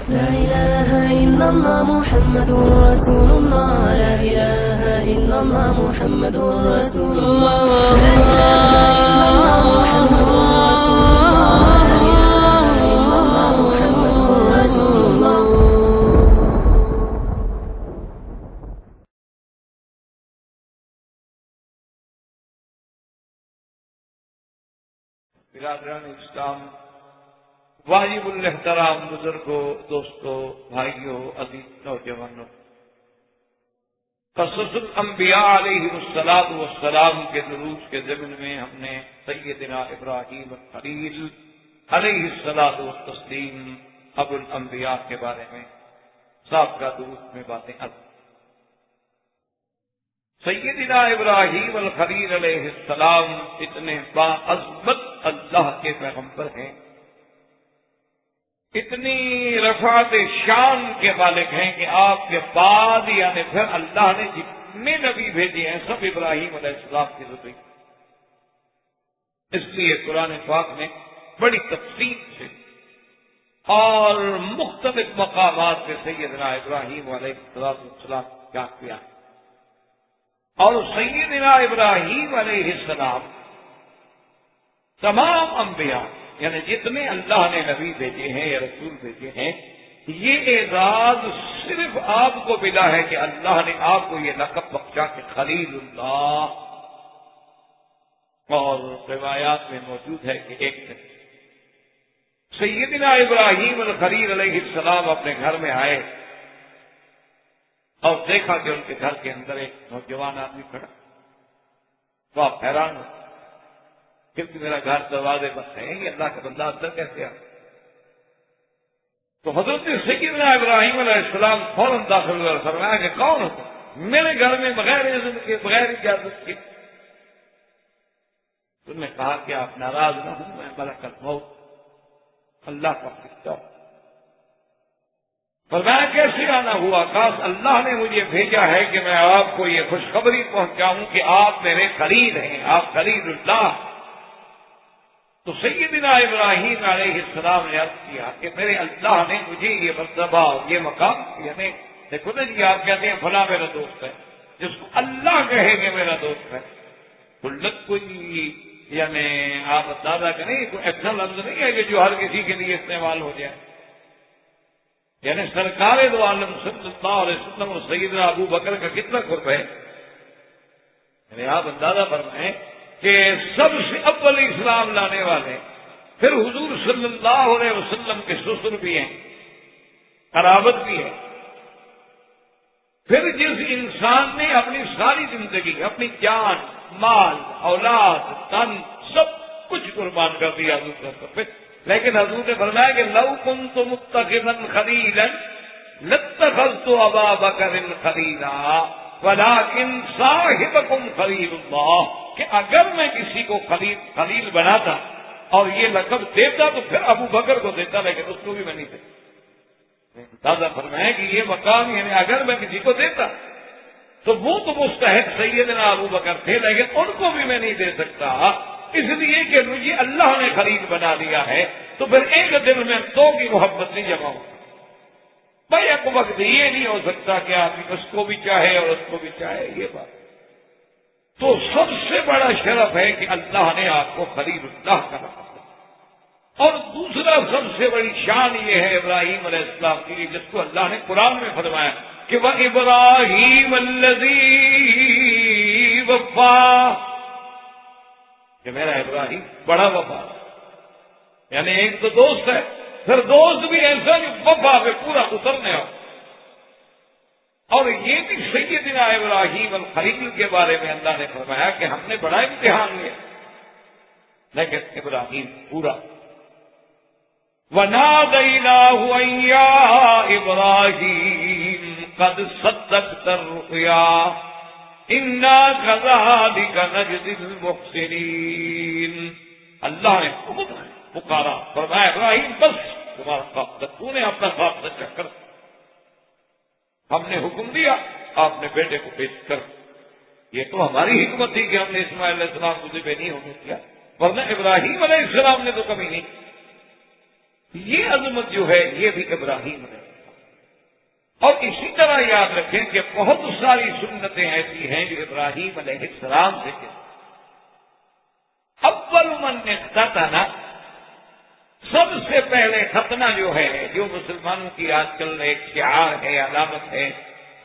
لا إله إلا الله محمد رسول الله. لا إله إلا الله محمد رسول الله. لا إله إلا الله محمد رسول الله. لا إله إلا الله محمد رسول الله. برادران اسلام، واجب الاحترام بزرگوں، دوستوں، بھائیوں، عزیز نوجوانوں، قصص الانبیاء علیہ السلام کے دروس کے ضمن میں ہم نے سیدنا ابراہیم الخلیل علیہ السلام ابو الانبیاء کے بارے میں سابقہ دروس میں باتیں کی۔ سیدنا ابراہیم الخلیل علیہ السلام اتنے باعظمت اللہ کے پیغمبر ہیں، اتنی رفعت شان کے مالک ہیں کہ آپ کے بعد یعنی پھر اللہ نے جتنے نبی بھیجے ہیں سب ابراہیم علیہ السلام کی ذریعہ۔ اس لیے قرآن پاک نے بڑی تفصیل سے اور مختلف مقامات پہ سیدنا ابراہیم علیہ السلام کیا کیا، اور سیدنا ابراہیم علیہ السلام تمام انبیاء یعنی جتنے اللہ نے نبی بھیجے ہیں یا رسول بھیجے ہیں، یہ اعزاز صرف آپ کو ملا ہے کہ اللہ نے آپ کو یہ لقب بخشا کہ خلیل اللہ، اور روایات میں موجود ہے کہ ایک دن سیدنا ابراہیم الخلیل علیہ السلام اپنے گھر میں آئے اور دیکھا کہ ان کے گھر کے اندر ایک نوجوان آدمی کھڑا، تو آپ حیران ہو کیونکہ میرا گھر دروازے بند ہے، یہ اللہ کا بندہ اندر کیسے آ؟ تو حضرت سیدنا ابراہیم علیہ السلام فوراً داخل ہوئے اور فرمایا کہ کون ہو تم؟ میرے گھر میں بغیر اذن کے، بغیر اجازت کے۔ تم نے کہا کہ آپ ناراض نہ ہوں، میں ملک الموت اللہ کا فرشتہ ہوں۔ فرمایا کیسے آنا ہوا؟ کاش اللہ نے مجھے بھیجا ہے کہ میں آپ کو یہ خوشخبری پہنچاؤں کہ آپ میرے خلیل ہیں، آپ خلیل اللہ۔ تو سیدنا ابراہیم علیہ السلام نے عرض کیا کہ میرے اللہ نے مجھے یہ مرتبہ، یہ مقام یعنی دیکھو نا جی، آپ کہتے ہیں فلاں میرا دوست ہے، جس کو اللہ کہے کہ میرا دوست ہے، خلت کوئی یعنی آپ اندازہ کریں کوئی ایسا لفظ نہیں ہے کہ جو ہر کسی کے لیے استعمال ہو جائے۔ یعنی سرکار دو عالم صلی اللہ علیہ وسلم اور سیدنا ابو بکر کا کتنا قرب ہے، یعنی آپ اندازہ فرمائیں کہ سب سے اول اسلام لانے والے، پھر حضور صلی اللہ علیہ وسلم کے سسر بھی ہیں، قرابت بھی ہے، پھر جس انسان نے اپنی ساری زندگی، اپنی جان، مال، اولاد، تن سب کچھ قربان کر دیا حضور صلی اللہ علیہ وسلم، لیکن حضور نے فرمایا کہ لو کنت متخذا خلیلا لاتخذت ابا بکر خلیلا ولکن صاحبکم خلیل اللہ، کہ اگر میں کسی کو خلیل بناتا اور یہ لقب دیتا تو پھر ابو بکر کو دیتا، لیکن اس کو بھی میں نہیں دیتا۔ اندازہ فرمایا کہ یہ مقام یعنی اگر میں کسی کو دیتا تو وہ تو مستحق سیدنا ابو بکر تھے، لیکن ان کو بھی میں نہیں دے سکتا، اس لیے کہ مجھے اللہ نے خلیل بنا دیا ہے، تو پھر ایک دن میں دو کی محبت نہیں جمع ہو۔ بھائی ایک وقت یہ نہیں ہو سکتا کہ آدمی اس کو بھی چاہے اور اس کو بھی چاہے، یہ بات تو سب سے بڑا شرف ہے کہ اللہ نے آپ کو خلیل اللہ کا نام دیا۔ اور دوسرا سب سے بڑی شان یہ ہے ابراہیم علیہ السلام کی، جس کو اللہ نے قرآن میں فرمایا کہ وَإِبْرَاهِيمَ الَّذِي وَفَّى، کہ میرا ابراہیم بڑا وفا، یعنی ایک تو دوست ہے، پھر دوست بھی ایسا کہ وفا پہ پورا اترنے ہو۔ اور یہ بھی سیدنا ابراہیم الخلیل کے بارے میں اللہ نے فرمایا کہ ہم نے بڑا امتحان لیا، لیکن ابراہیم پورا۔ وَنَادَيْنَاهُ أَن يَا إِبْرَاهِيمُ قَدْ صَدَّقْتَ الرُّؤْيَا إِنَّا كَذَلِكَ نَجْزِي الْمُحْسِنِينَ۔ اللہ نے پکارا، فرمایا ابراہیم بس تمہارا خواب، تو نے اپنا خواب سچا کر، ہم نے حکم دیا آپ نے بیٹے کو پیش کر۔ یہ تو ہماری حکمت تھی کہ ہم نے اسماعیل علیہ السلام کو ذبح نہیں ہونے دیا، ورنہ ابراہیم علیہ السلام نے تو کبھی نہیں۔ یہ عظمت جو ہے یہ بھی ابراہیم نے. اور اسی طرح یاد رکھیں کہ بہت ساری سنتیں ایسی ہیں جو ابراہیم علیہ السلام سے چلی. اول من اختتن، سب سے پہلے ختنہ جو ہے، جو مسلمانوں کی آج کل ایک شعار ہے، علامت ہے،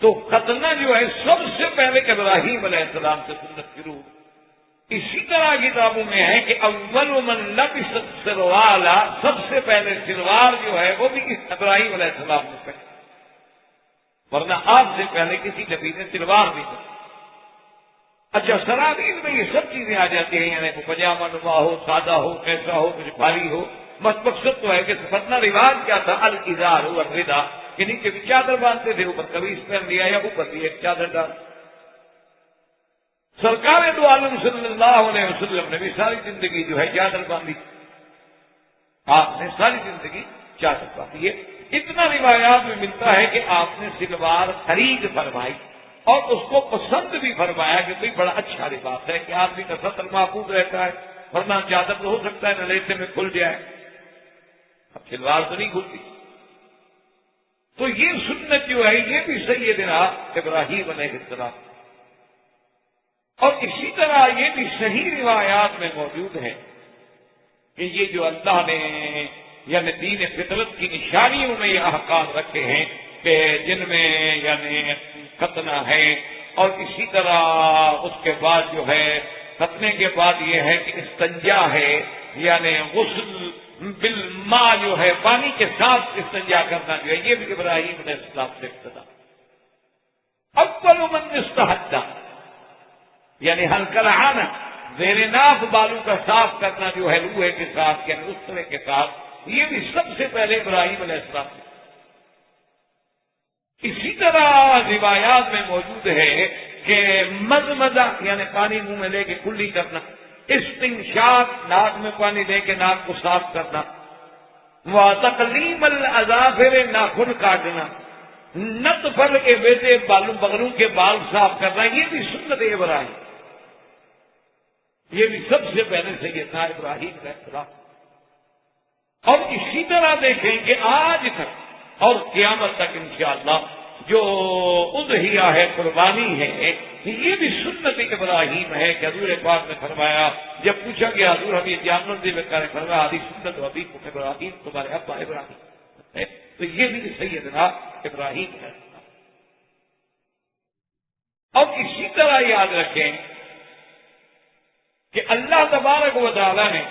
تو ختنہ جو ہے سب سے پہلے ابراہیم علیہ السلام سے سنت شروع ہوئی. اسی طرح کتابوں میں ہے کہ اول من لبس السروالا، سب سے پہلے سلوار جو ہے وہ بھی ابراہیم علیہ السلام نے پہنے، ورنہ آپ سے پہلے کسی نبی نے سلوار بھی پہنی. اچھا، سراویل میں یہ سب چیزیں آ جاتی ہیں، یعنی پجامہ نما ہو، سادہ ہو، کیسا ہو، کچھ بھاری ہو. مقصد تو ہے کہ ختنہ رواج کیا تھا، الازار والرداء، کہ نیچے بھی چادر باندھتے تھے، اوپر قمیص پہن لیا یا اوپر بھی ایک چادر ڈال. سرکار دو عالم صلی اللہ علیہ وسلم نے بھی ساری زندگی جو ہے چادر باندھی. آپ نے ساری زندگی چادر باندھی ہے. اتنا روایات میں ملتا ہے کہ آپ نے سلوار خرید فرمائی اور اس کو پسند بھی فرمایا کہ بھئی بڑا اچھا لباس ہے کہ آدمی کا سطر محفوظ رہتا ہے، ورنہ چادر تو ہو سکتا ہے نلیسے میں کھل جائے، اب سلوار تو نہیں کھلتی. تو یہ سنت جو ہے یہ بھی سیدنا ابراہیم علیہ السلام. اور اسی طرح یہ بھی صحیح روایات میں موجود ہے کہ یہ جو اللہ نے یعنی دین فطرت کی نشانیوں میں یہ احکام رکھے ہیں کہ جن میں یعنی ختنہ ہے، اور اسی طرح اس کے بعد جو ہے ختنے کے بعد یہ ہے کہ استنجا ہے، یعنی غسل بالماء جو ہے پانی کے ساتھ استنجا کرنا جو ہے یہ بھی ابراہیم علیہ السلام سے ابتدا. اول من استحجا، یعنی ہلکا رہانا، زیر ناف بالوں کا صاف کرنا جو ہے لوہے کے ساتھ یعنی اس طرح کے ساتھ، یہ بھی سب سے پہلے ابراہیم علیہ السلام سے. اسی طرح روایات میں موجود ہے کہ مزمزہ یعنی پانی منہ میں لے کے کلی کرنا، استنشاق ناک میں پانی لے کے ناک کو صاف کرنا، وتقلیم الاظافر ناخن کاٹنا، نطفل کے بیٹے بالوں بغلوں کے بال صاف کرنا، یہ بھی سنت ابراہیم. یہ بھی سب سے پہلے سیدنا ابراہیم علیہ السلام. اور اسی طرح دیکھیں کہ آج تک اور قیامت تک انشاءاللہ جو اضحیہ ہے، قربانی ہے، یہ بھی سنت ابراہیم ہے کہ حضور پاک نے فرمایا، جب پوچھا کہ حضور ہم یہ جانور ذبح کریں، فرمایا حدیث سنت ابیکم ابراہیم، تمہارے ابا ابراہیم ہے. تو یہ بھی سیدنا ابراہیم ہے. اور اسی طرح یاد رکھیں کہ اللہ تبارک و تعالی نے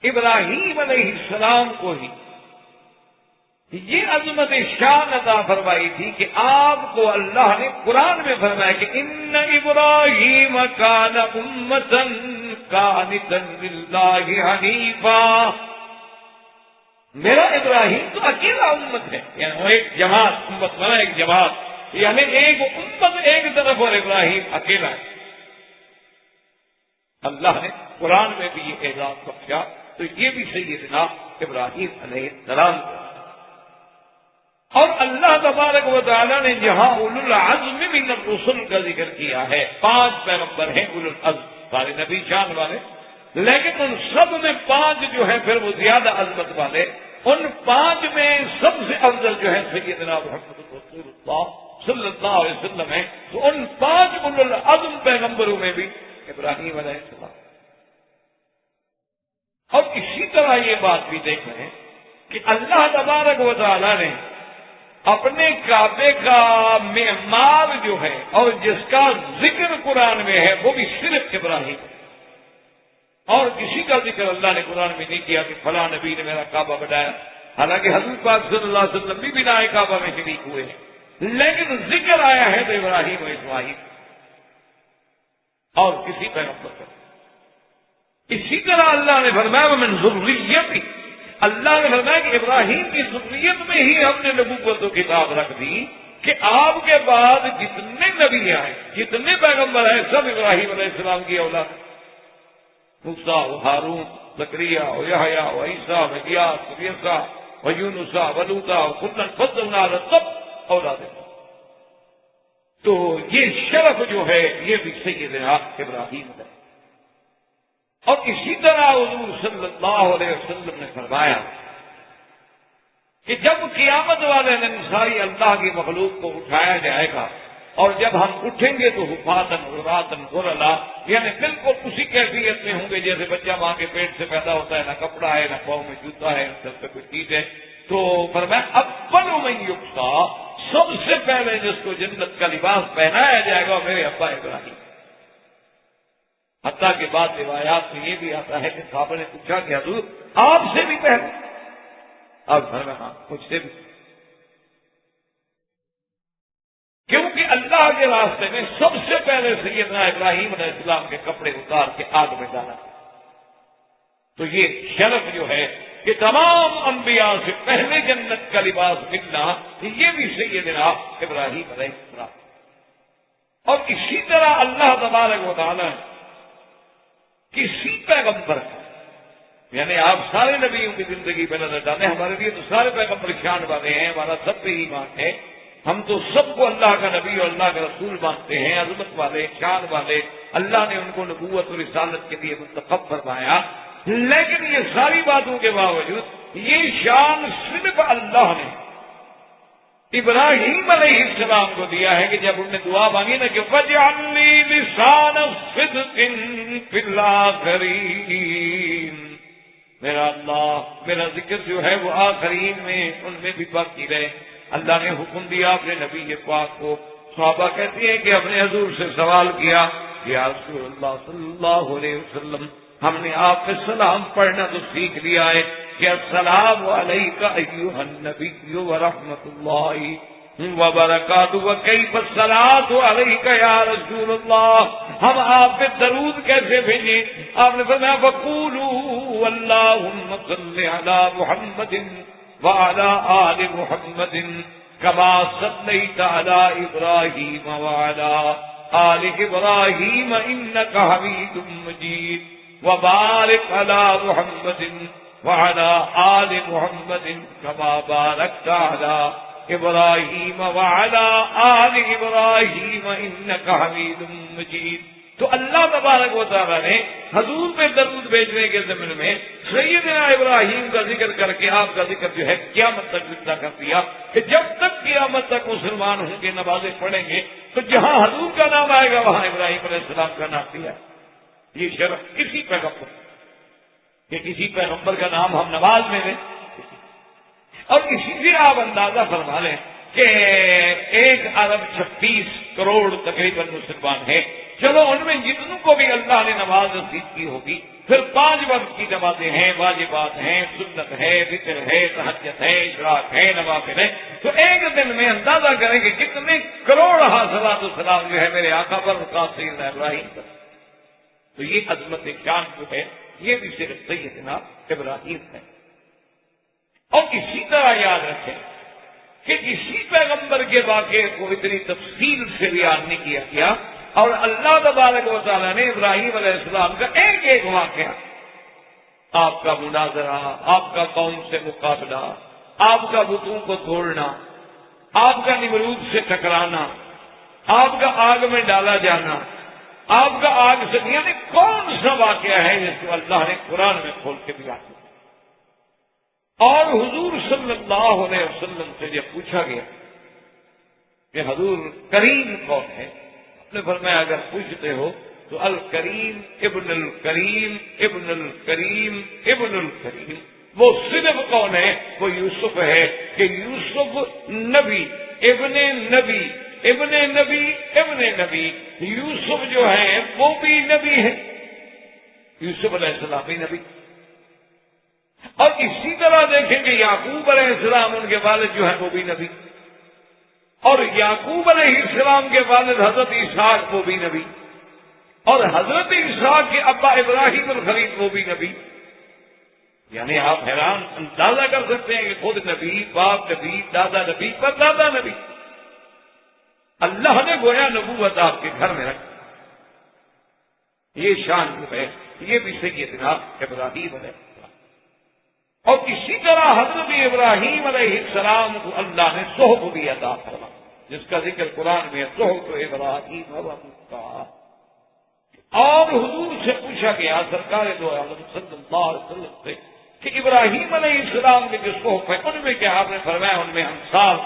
ابراہیم علیہ السلام کو ہی یہ عظمت شان عطا فرمائی تھی کہ آپ کو اللہ نے قرآن میں فرمایا کہ ان ابراہیم کان امۃ قانتا للہ حنیفا. میرا ابراہیم تو اکیلا امت ہے، یعنی وہ ایک جماعت، امت بنا ایک جماعت، یعنی ایک امت ایک طرف اور ابراہیم اکیلا ہے. اللہ نے قرآن میں بھی یہ اعزاز بخشا. تو یہ بھی سیدنا ابراہیم علیہ السلام. اور اللہ تبارک و تعالیٰ نے جہاں اولو العزم من الرسل کا ذکر کیا ہے، 5 پیغمبر ہیں اولو العزم، سارے نبی شان والے، لیکن ان سب میں 5 جو ہیں پھر وہ زیادہ عظمت والے. ان 5 میں سب سے افضل جو ہے سیدنا محمد رسول اللہ صلی اللہ علیہ وسلم ہے. تو ان 5 اولو العزم پیغمبروں میں بھی ابراہیم علیہ السلام. اور اسی طرح یہ بات بھی دیکھ رہے ہیں کہ اللہ تبارک و تعالیٰ نے اپنے کعبے کا معمار جو ہے اور جس کا ذکر قرآن میں ہے وہ بھی صرف ابراہیم ہے. اور کسی کا ذکر اللہ نے قرآن میں نہیں کیا کہ فلاں نبی نے میرا کعبہ بنایا، حالانکہ حضور پاک صلی اللہ علیہ وسلم بھی بنائے کعبہ میں شریک ہوئے ہیں، لیکن ذکر آیا ہے تو ابراہیم و اسماعیل اور کسی پیغمبر کا. اسی طرح اللہ نے فرمایا ومن ذریتی، اللہ نے فرمایا کہ ابراہیم کی ذریت میں ہی ہم نے نبوت و کتاب رکھ دی کہ آپ کے بعد جتنے نبی آئے، جتنے پیغمبر آئے، سب ابراہیم علیہ السلام کی اولاد، موسیٰ و ہارون، زکریا و یحییٰ و عیسیٰ و الیاس و یسع و یونس و لوط و کلا فضلنا علی سب اولاد. تو یہ شرف جو ہے یہ بھی سیدنا ابراہیم ہے. اور اسی طرح حضور صلی اللہ علیہ وسلم نے فرمایا کہ جب قیامت والے دن ساری اللہ کی مخلوق کو اٹھایا جائے گا اور جب ہم اٹھیں گے تو حفاظن عراۃن غرلا، یعنی بالکل اسی کیفیت میں ہوں گے جیسے بچہ ماں کے پیٹ سے پیدا ہوتا ہے، نہ کپڑا ہے، نہ پاؤں میں جوتا ہے، نہ سر پہ کوئی چیز ہے۔ تو فرمایا اول من یقصا، سب سے پہلے جس کو جنت کا لباس پہنایا جائے گا میرے ابا ابراہیم۔ حتیٰ کے بعد روایات میں یہ بھی آتا ہے کہ صحابہ نے پوچھا کہ حضور آپ سے بھی پہلے؟ آپ فرمایا ہاں مجھ سے بھی، کیونکہ اللہ کے راستے میں سب سے پہلے سیدنا ابراہیم علیہ السلام کے کپڑے اتار کے آگ میں ڈالا۔ تو یہ شرف جو ہے کہ تمام انبیاء سے پہلے جنت کا لباس ملنا، یہ بھی سیدنا ابراہیم علیہ السلام۔ اور اسی طرح اللہ تبارک و تعالی کسی پیغمبر کا، یعنی آپ سارے نبیوں کی زندگی پہ نظر ڈالیں، ہمارے لیے تو سارے پیغمبر شان والے ہیں، ہمارا سب پہ ایمان ہے، ہم تو سب کو اللہ کا نبی اور اللہ کا رسول مانتے ہیں، عظمت والے، شان والے، اللہ نے ان کو نبوت اور رسالت کے لیے منتخب فرمایا۔ لیکن یہ ساری باتوں کے باوجود یہ شان صرف اللہ نے ابراہیم علیہ السلام کو دیا ہے کہ جب انہوں نے دعا مانگی نا کہ وَاجْعَلْ لِي لِسَانَ صِدْقٍ فِي الْآخِرِينَ، میرا اللہ میرا ذکر جو ہے وہ آخرین میں ان میں بھی باقی رہے۔ اللہ نے حکم دیا اپنے نبی پاک کو۔ صحابہ کہتی ہیں کہ اپنے حضور سے سوال کیا یا رسول اللہ صلی اللہ علیہ وسلم، ہم نے آپ پہ سلام پڑھنا تو سیکھ لیا ہے کہ السلام علیکہ ایھا النبی ورحمۃ اللہ وبرکاتہ، وکیف الصلاۃ علیکہ یا رسول اللہ، ہم آپ پہ درود کیسے بھیجیں؟ آپ نے فرمایا فقولوا اللہم صل علی محمد وعلى آل محمد كما صليت على إبراهيم وعلى آل إبراهيم إنك حميد مجيد، وبارك على محمد وعلى آل محمد كما باركت على إبراهيم وعلى آل إبراهيم إنك حميد مجيد۔ تو اللہ تبارک و تعالیٰ نے حضور پہ درود بھیجنے کے ضمن میں سیدنا ابراہیم کا ذکر کر کے آپ کا ذکر جو ہے قیامت تک زندہ کر دیا کہ جب تک قیامت تک مسلمان ہوں گے، نمازیں پڑھیں گے، تو جہاں حضور کا نام آئے گا وہاں ابراہیم علیہ السلام کا نام دیا۔ یہ شرف کسی پیغمبر کہ کسی پیغمبر کا نام ہم نماز میں لیں۔ اور اسی سے آپ اندازہ فرما لیں کہ 1 ارب 36 کروڑ تقریباً مسلمان ہیں، چلو ان میں جتنوں کو بھی اللہ نے نماز نصیب کی ہوگی، پھر 5 وقت کی نمازیں ہیں، واجبات ہیں، سنت ہے، وتر ہے، تہجد ہے، اشراق ہے، نوافل ہے، تو ایک دن میں اندازہ کریں کہ کتنے کروڑ صلاۃ و سلام جو ہے میرے آقا پر سیدنا ابراہیم پر۔ تو یہ عظمت شان جو ہے یہ بھی صرف سیدنا ابراہیم ہے۔ اور اسی طرح یاد رکھیں کہ کسی پیغمبر کے واقعے کو اتنی تفصیل سے بیان نہیں کیا گیا، اور اللہ تبارک و تعالیٰ نے ابراہیم علیہ السلام کا ایک ایک واقعہ، آپ کا مناظرہ، آپ کا قوم سے مقابلہ، آپ کا بتوں کو توڑنا، آپ کا نمرود سے ٹکرانا، آپ کا آگ میں ڈالا جانا، آپ کا آگ سے، یعنی کون سا واقعہ ہے جس کو اللہ نے قرآن میں کھول کے بیان کیا۔ اور حضور صلی اللہ علیہ وسلم سے جب پوچھا گیا کہ حضور کریم کون ہے، نے فرمایا اگر پوچھتے ہو تو الکریم ابن الکریم ابن الکریم ابن الکریم، وہ صرف کون ہے؟ وہ یوسف ہے کہ یوسف نبی ابن نبی ابن نبی ابن نبی، یوسف جو ہے وہ بھی نبی ہے، یوسف علیہ السلام بھی نبی۔ اور اسی طرح دیکھیں کہ یعقوب علیہ السلام ان کے والد جو ہیں وہ بھی نبی، اور یعقوب علیہ السلام کے والد حضرت اسحاق وہ بھی نبی، اور حضرت اسحاق کے ابا ابراہیم الخلیل وہ بھی نبی۔ یعنی آپ حیران اندازہ کر سکتے ہیں کہ خود نبی، باپ نبی، دادا نبی، پر دادا نبی، اللہ نے گویا نبوت آپ کے گھر میں رکھی۔ یہ شان جو ہے یہ بھی سیدنا ابراہیم علیہ السلام۔ اور اسی طرح حضرت ابراہیم علیہ السلام کو اللہ نے صحب بھی عطا فرمایا، جس کا ذکر قرآن میں ہے، صحب ابراہیم و موسیٰ۔ اور حضور سے پوچھا گیا سرکار دو عالم صلی اللہ علیہ وسلم سے کہ ابراہیم علیہ السلام کے جو صحف ہے ان میں کیا؟ آپ نے فرمایا ان میں امثال،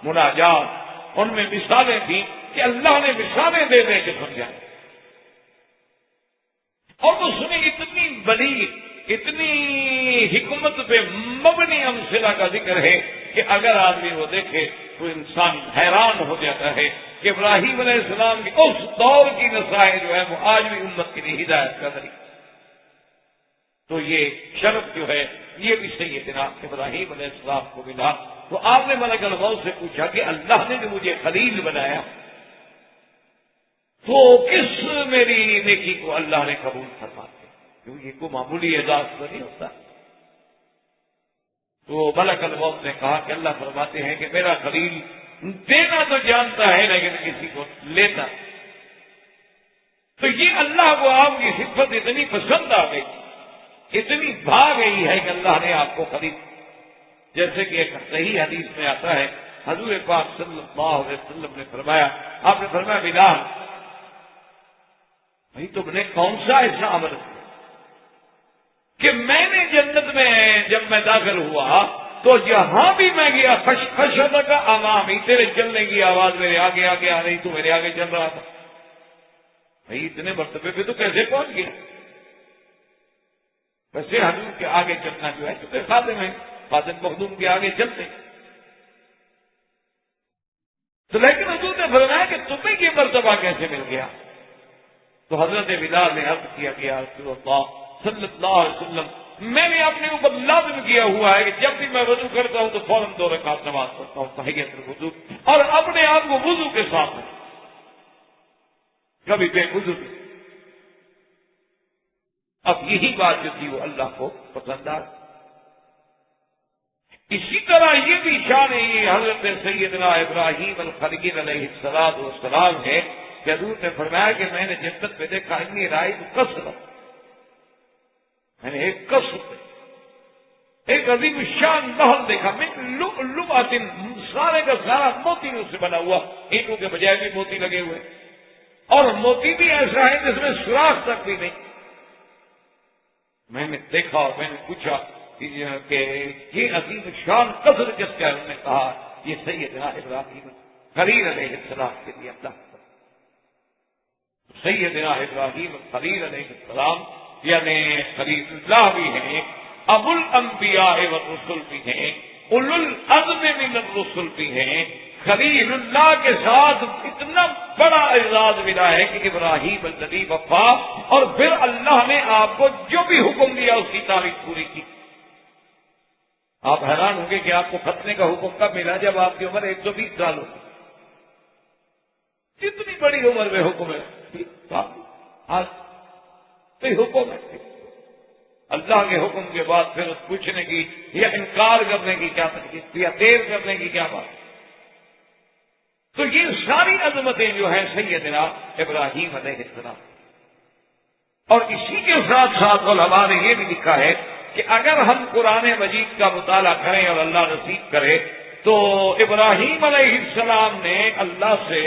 مناجات، ان میں مثالیں تھیں کہ اللہ نے مثالیں دے دے کے سمجھائیں، اور اس میں اتنی بڑی، اتنی حکمت پہ مبنی امثلہ کا ذکر ہے کہ اگر آدمی وہ دیکھے تو انسان حیران ہو جاتا ہے کہ ابراہیم علیہ السلام کی اس دور کی نصائح جو ہے وہ آج بھی امت کے لیے ہدایت کا ذریعہ۔ تو یہ شرف جو ہے یہ بھی سیدنا ابراہیم علیہ السلام کو ملا۔ تو آپ نے ملک الموت سے پوچھا کہ اللہ نے جو مجھے خلیل بنایا تو کس میری نیکی کو اللہ نے قبول فرما دیا؟ کیوں یہ کوئی معمولی اعزاز تو نہیں ہوتا۔ تو ملک الموت نے کہا کہ اللہ فرماتے ہیں کہ میرا خلیل دینا تو جانتا ہے لیکن کسی کو لیتا۔ تو یہ اللہ کو آپ کی صفت اتنی پسند آ گئی، اتنی بھا گئی ہے کہ اللہ نے آپ کو خلید، جیسے کہ ایک صحیح حدیث میں آتا ہے حضور پاک صلی اللہ علیہ وسلم نے فرمایا، آپ نے فرمایا بلال بھائی تم نے کون سا ایسا عمل کیا کہ میں نے جنت میں جب میں داخل ہوا تو جہاں بھی میں گیا خشخشت کا امامی، تیرے چلنے کی آواز میرے آگے آگے آ رہی، تو میرے آگے چل رہا تھا۔ بھائی اتنے مرتبے پہ تو کیسے پہنچ گیا؟ ویسے حضور کے آگے چلنا جو ہے کیونکہ خادم ہے، خادم مخدوم کے آگے چلتے، تو لیکن حضور نے فرمایا کہ تمہیں یہ مرتبہ کیسے مل گیا؟ تو حضرت بلال نے عرض کیا کہ یا رسول اللہ صلی اللہ علیہ وسلم میں نے اپنے اوپر لازم کیا ہوا ہے کہ جب بھی میں وضو کرتا ہوں تو فوراً 2 رکعت نماز پڑھتا ہوں تحیۃ الوضو، اور اپنے آپ کو وضو کے ساتھ کبھی بے وضو۔ اب یہی بات جو تھی وہ اللہ کو پسند آئی۔ اسی طرح یہ بھی شان حضرت سیدنا ابراہیم الخلیل علیہ السلام ہے کہ حضور نے فرمایا کہ میں نے جنت میں دیکھا انی رائے قصر، میں نے ایک قصر، ایک عظیم شان محل دیکھا، میں لؤلؤۃ، سارے کا سارا موتی سے بنا ہوا، اینٹوں کے بجائے بھی موتی لگے ہوئے، اور موتی بھی ایسا ہے جس میں سوراخ تک بھی نہیں۔ میں نے دیکھا اور میں نے پوچھا کہ یہ عظیم شان قصر کس کا ہے؟ انہوں نے کہا یہ سیدنا ابراہیم خلیل علیہ السلام کے لیے اللہ۔ سیدنا ابراہیم خلیل علیہ السلام یعنی خلیل اللہ بھی ہیں، ابو الانبیاء والرسل بھی ہیں، اولو العزم من الرسل بھی ہیں۔ خلیل اللہ کے ساتھ اتنا بڑا اعزاز ملا ہے کہ ابراہیم الذی وفا، اور پھر اللہ نے آپ کو جو بھی حکم دیا اس کی تعریف پوری کی۔ آپ حیران ہوں گے کہ آپ کو ختنے کا حکم کب ملا؟ جب آپ کی عمر 120 سال ہوگی۔ اتنی بڑی عمر میں حکم ہے، آج کوئی حکم ہے اللہ کے حکم کے بعد پھر پوچھنے کی یا انکار کرنے کی کیا تکلیف یا دیر کرنے کی کیا بات؟ تو یہ ساری عظمتیں جو ہیں سیدنا ابراہیم علیہ السلام، اور اسی کے ساتھ ساتھ علماء نے یہ بھی لکھا ہے کہ اگر ہم قرآن مجید کا مطالعہ کریں اور اللہ نصیب کرے تو ابراہیم علیہ السلام نے اللہ سے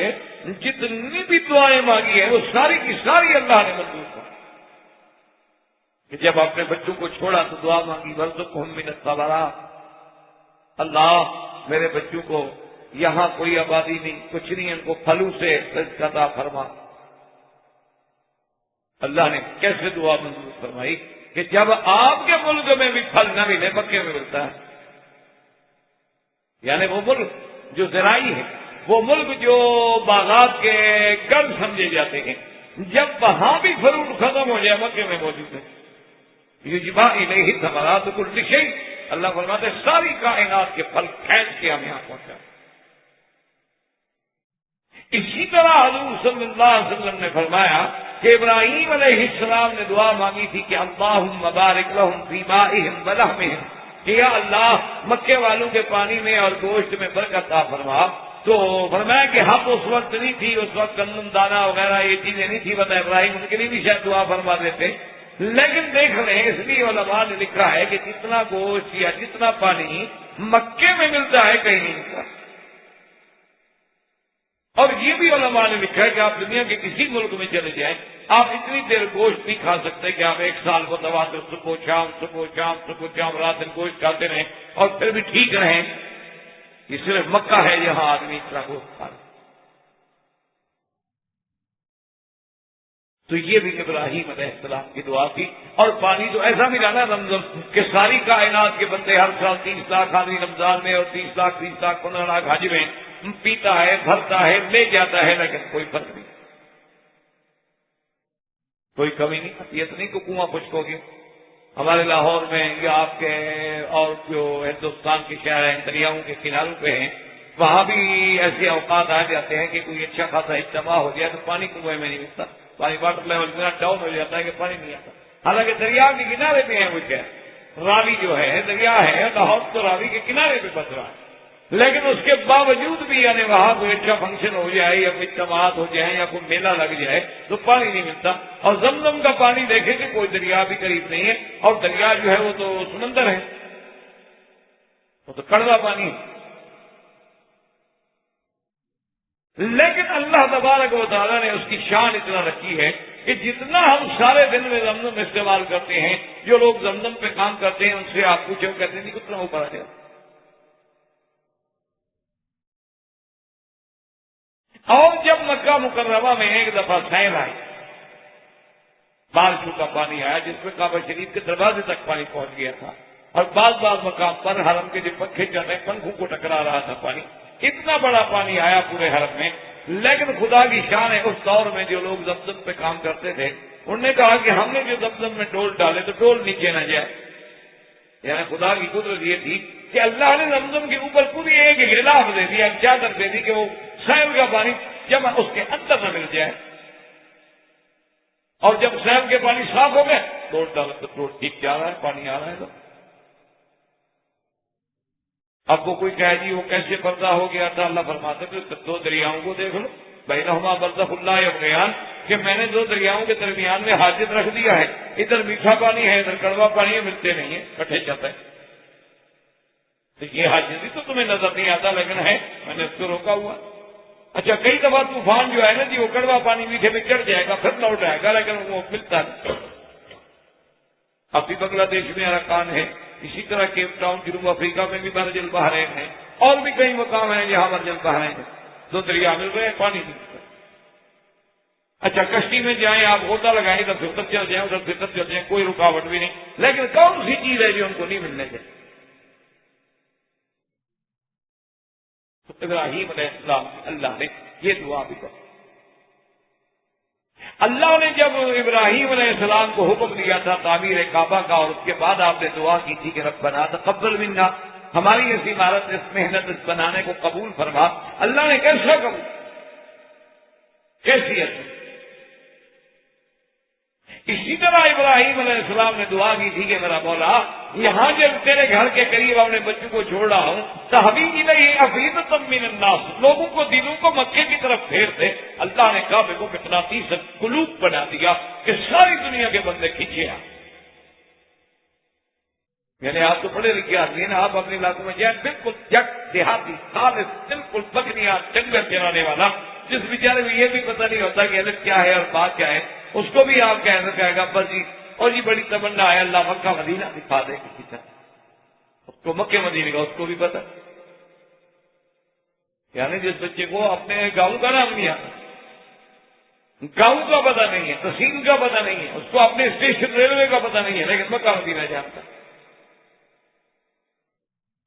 جتنی بھی دعائیں مانگی ہیں وہ ساری کی ساری اللہ نے منظور کر۔ کہ جب اپنے بچوں کو چھوڑا تو دعا مانگی وارزقہم من الثمرات، اللہ میرے بچوں کو یہاں کوئی آبادی نہیں، کچھ نہیں، ان کو پھلوں سے رزق عطا فرما۔ اللہ نے کیسے دعا منظور فرمائی کہ جب آپ کے ملک میں بھی پھل نہ ملے مکے میں ملتا ہے، یعنی وہ ملک جو زراعی ہے، وہ ملک جو باغات کے گڑھ سمجھے جاتے ہیں، جب وہاں بھی فروٹ ختم ہو جائے مکے میں موجود ہے۔ یجبا الیہ ثمرات کل شیء، اللہ فرماتے ہیں ساری کائنات کے پھل کھینچ کے ہم یہاں پہنچا۔ اسی طرح حضور صلی اللہ علیہ وسلم نے فرمایا کہ ابراہیم علیہ السلام نے دعا مانگی تھی کہ اللہم بارک لہم فی مائہم ولحمہم، کہ یا اللہ مکے والوں کے پانی میں اور گوشت میں برکت عطا فرما۔ تو فرمایا کہ ہم اس وقت نہیں تھی، اس وقت گندم دانہ وغیرہ یہ چیزیں نہیں تھی، بتا ابراہیم ان کے لیے بھی شاید دعا فرما دیتے، لیکن دیکھ لیں اس لیے علماء نے لکھا ہے کہ جتنا گوشت یا جتنا پانی مکے میں ملتا ہے کہیں نہیں ملتا۔ اور یہ بھی علماء نے لکھا ہے کہ آپ دنیا کے کسی ملک میں چلے جائیں، آپ اتنی دیر گوشت نہیں کھا سکتے کہ آپ ایک سال کو تواتر صبح شام رات دن گوشت کھاتے رہیں اور پھر بھی ٹھیک رہیں۔ یہ صرف مکہ ہے جہاں آدمی اتنا گوشت کھا رہا۔ تو یہ بھی ابراہیم علیہ السلام کی دعا تھی۔ اور پانی تو ایسا ملا نا زمزم کہ ساری کائنات کے بندے ہر سال 30 لاکھ آدمی رمضان میں اور 30 لاکھ 15 لاکھ حج میں پیتا ہے، بھرتا ہے، لے جاتا ہے، لیکن کوئی فرق نہیں، کوئی کمی نہیں آتی۔ اتنی کو کنواں خشک ہو گیا۔ ہمارے لاہور میں یا آپ کے اور جو ہندوستان کے شہر ہیں دریاؤں کے کناروں پہ ہیں، وہاں بھی ایسے اوقات آ جاتے ہیں کہ کوئی اچھا خاصا اجتماع ہو جائے تو پانی کنویں میں نہیں ملتا، پانی واٹر لیول اتنا ڈاؤن ہو جاتا ہے کہ پانی نہیں آتا۔ حالانکہ دریا کے کنارے پہ ہیں وہ شہر، راوی جو ہے دریا ہے، لاہور تو راوی کے کنارے پہ بس رہا ہے، لیکن اس کے باوجود بھی یعنی وہاں کوئی اچھا فنکشن ہو جائے یا کوئی اجتماعات ہو جائیں یا کوئی میلہ لگ جائے تو پانی نہیں ملتا۔ اور زمزم کا پانی دیکھیں کہ کوئی دریا بھی قریب نہیں ہے، اور دریا جو ہے وہ تو سمندر ہے، وہ تو کڑوا پانی ہے۔ لیکن اللہ تبارک و تعالیٰ نے اس کی شان اتنا رکھی ہے کہ جتنا ہم سارے دن میں زمزم استعمال کرتے ہیں، جو لوگ زمزم پہ کام کرتے ہیں ان سے آپ پوچھو کہتے ہیں کتنا اوپر آ جائے۔ اور جب مکہ مکرمہ میں ایک دفعہ سیل آئی، بارشوں کا پانی آیا جس میں کعبہ شریف کے دروازے تک پانی پہنچ گیا تھا، اور بعض مقام پر حرم کے جو پنکھے چل رہے پنکھوں کو ٹکرا رہا تھا پانی، اتنا بڑا پانی آیا پورے حرم میں۔ لیکن خدا کی شان ہے اس دور میں جو لوگ زمزم پہ کام کرتے تھے انہوں نے کہا کہ ہم نے جو زمزم میں ڈول ڈالے تو ڈول نیچے نہ جائے۔ یعنی خدا کی قدرت یہ تھی کہ اللہ نے زمزم کے اوپر پوری ایک غلاف دے دیا، چادر دے دی کہ وہ سیل کا پانی جب اس کے اندر نہ مل جائے، اور جب سیل کے پانی صاف ہو گئے ڈول ڈالا تو ڈول ٹھیک جا رہا ہے، پانی آ رہا ہے۔ تو اب وہ کوئی کہے جی وہ کیسے پردہ ہو گیا تھا، اللہ فرماتے تھے دو دریاؤں کو دیکھ لو، بینہما برزخ لا یبغیان، کہ میں نے دو دریاؤں کے درمیان میں حاجت رکھ دیا ہے، ادھر میٹھا پانی ہے ادھر کڑوا پانی ہے، ملتے نہیں ہیں، کٹھے چلتے ہیں۔ تو یہ حاجت تو تمہیں نظر نہیں آتا لیکن ہے، میں نے اس کو روکا ہوا۔ اچھا کئی دفعہ طوفان جو ہے نا جی وہ کڑوا پانی میٹھے میں چڑھ جائے گا پھر لوٹ آئے گا، لیکن وہ ملتا نہیں۔ اب بھی بنگلہ دیش میں اراکان ہے، اسی طرح کیپ ٹاؤن جنوب افریقہ میں بھی مرج البحرین ہے، اور بھی کئی مقام ہیں جہاں مرج البحرین ہے، دو دریا مل رہے ہیں، پانی نہیں ملتا۔ اچھا کشتی میں جائیں آپ، غوطہ لگائیں ادھر سے ادھر چل جائیں ادھر سے ادھر چل جائیں، کوئی رکاوٹ بھی نہیں، لیکن کون سی چیز ہے جو ان کو نہیں ملنے چاہیے؟ ابراہیم علیہ السلام اللہ نے یہ دعا بھی کی۔ اللہ نے جب ابراہیم علیہ السلام کو حکم دیا تھا تعمیر کعبہ کا، اور اس کے بعد آپ نے دعا کی تھی کہ ربنا تقبل منا، ہماری اس عمارت اس محنت اس بنانے کو قبول فرما، اللہ نے کیسا قبول، کیفیت؟ اسی طرح ابراہیم علیہ السلام نے دعا کی تھی کہ میرا مولا یہاں جب تیرے گھر کے قریب اپنے بچوں کو چھوڑ رہا ہوں تحویل الیہ افئدۃ من الناس، لوگوں کو دلوں کو مکے کی طرف پھیر دے۔ اللہ نے کعبے کو مقناطیس قلوب بنا دیا کہ ساری دنیا کے بندے کھینچے آ۔ یعنی آپ تو پڑھے لکھے آدمی ہیں، آپ اپنے علاقوں میں جائیں بالکل جگ دیہاتی خالص بالکل بکریاں ڈنگر چرانے والا، جس بیچارے کو یہ بھی پتہ نہیں ہوتا کہ الف کیا ہے اور با کیا ہے، اس کو بھی آپ کہے گا بس جی اور جی بڑی تمنا ہے اللہ مکہ مدینہ دکھا دے کسی طرح، اس کو مکے مدینے کا اس کو بھی پتہ۔ یعنی جس بچے کو اپنے گاؤں کا نام نہیں آتا، گاؤں کا پتہ نہیں ہے، تحصیل کا پتہ نہیں ہے، اس کو اپنے اسٹیشن ریلوے کا پتہ نہیں ہے، لیکن مکہ مدینہ جانتا۔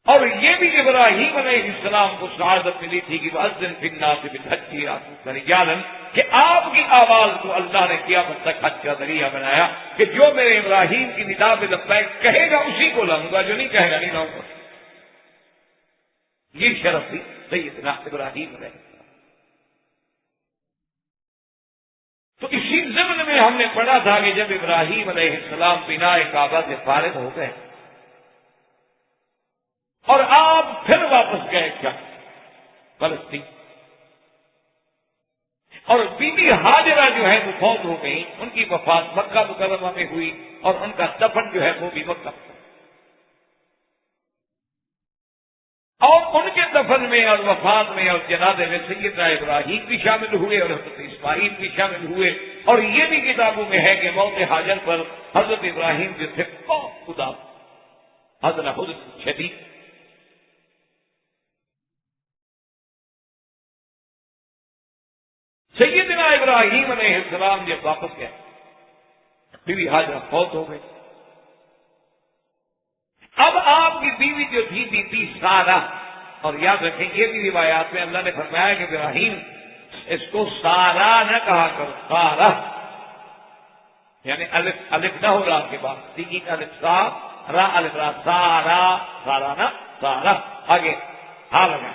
اور یہ بھی ابراہیم علیہ السلام کو سعادت ملی تھی کہ وَأَذِّن فِي النَّاسِ بِالْحَجِّ يَأْتُوكَ رِجَالًا، کہ آپ کی آواز کو اللہ نے قیامت تک حج کا ذریعہ بنایا کہ جو میرے ابراہیم کی ندا پہ لبیک کہے گا اسی کو لاؤں گا، جو نہیں کہے گا نہیں لاؤں گا۔ یہ شرف تھی سیدنا ابراہیم علیہ السلام۔ تو اسی ضمن میں ہم نے پڑھا تھا کہ جب ابراہیم علیہ السلام بنائے کعبہ سے فارغ ہو گئے اور آپ پھر واپس گئے کیا فلسطین، اور بی بی ہاجرہ جو ہے وہ فوت ہو گئی، ان کی وفات مکہ مکرمہ میں ہوئی اور ان کا دفن جو ہے وہ بھی مکہ، اور ان کے دفن میں اور وفات میں اور جنازے میں سیدنا ابراہیم بھی شامل ہوئے اور حضرت اسماعیل بھی شامل ہوئے، اور یہ بھی کتابوں میں ہے کہ موت حاجر پر حضرت ابراہیم جو تھے بہت خدا حضرت شدید. سیدنا ابراہیم علیہ السلام جب واپس گئے، بیوی حاجرہ فوت ہو گئی. اب آپ کی بیوی جو تھی بی بی سارہ، اور یاد رکھیں یہ بھی روایات میں اللہ نے فرمایا کہ ابراہیم اس کو سارہ نہ کہا کرو، سارہ یعنی الف نہ ہو را کے بعد، سیکھی الف سا را الف را، سارہ سارہ نہ سارہ، آگے ہاں لگا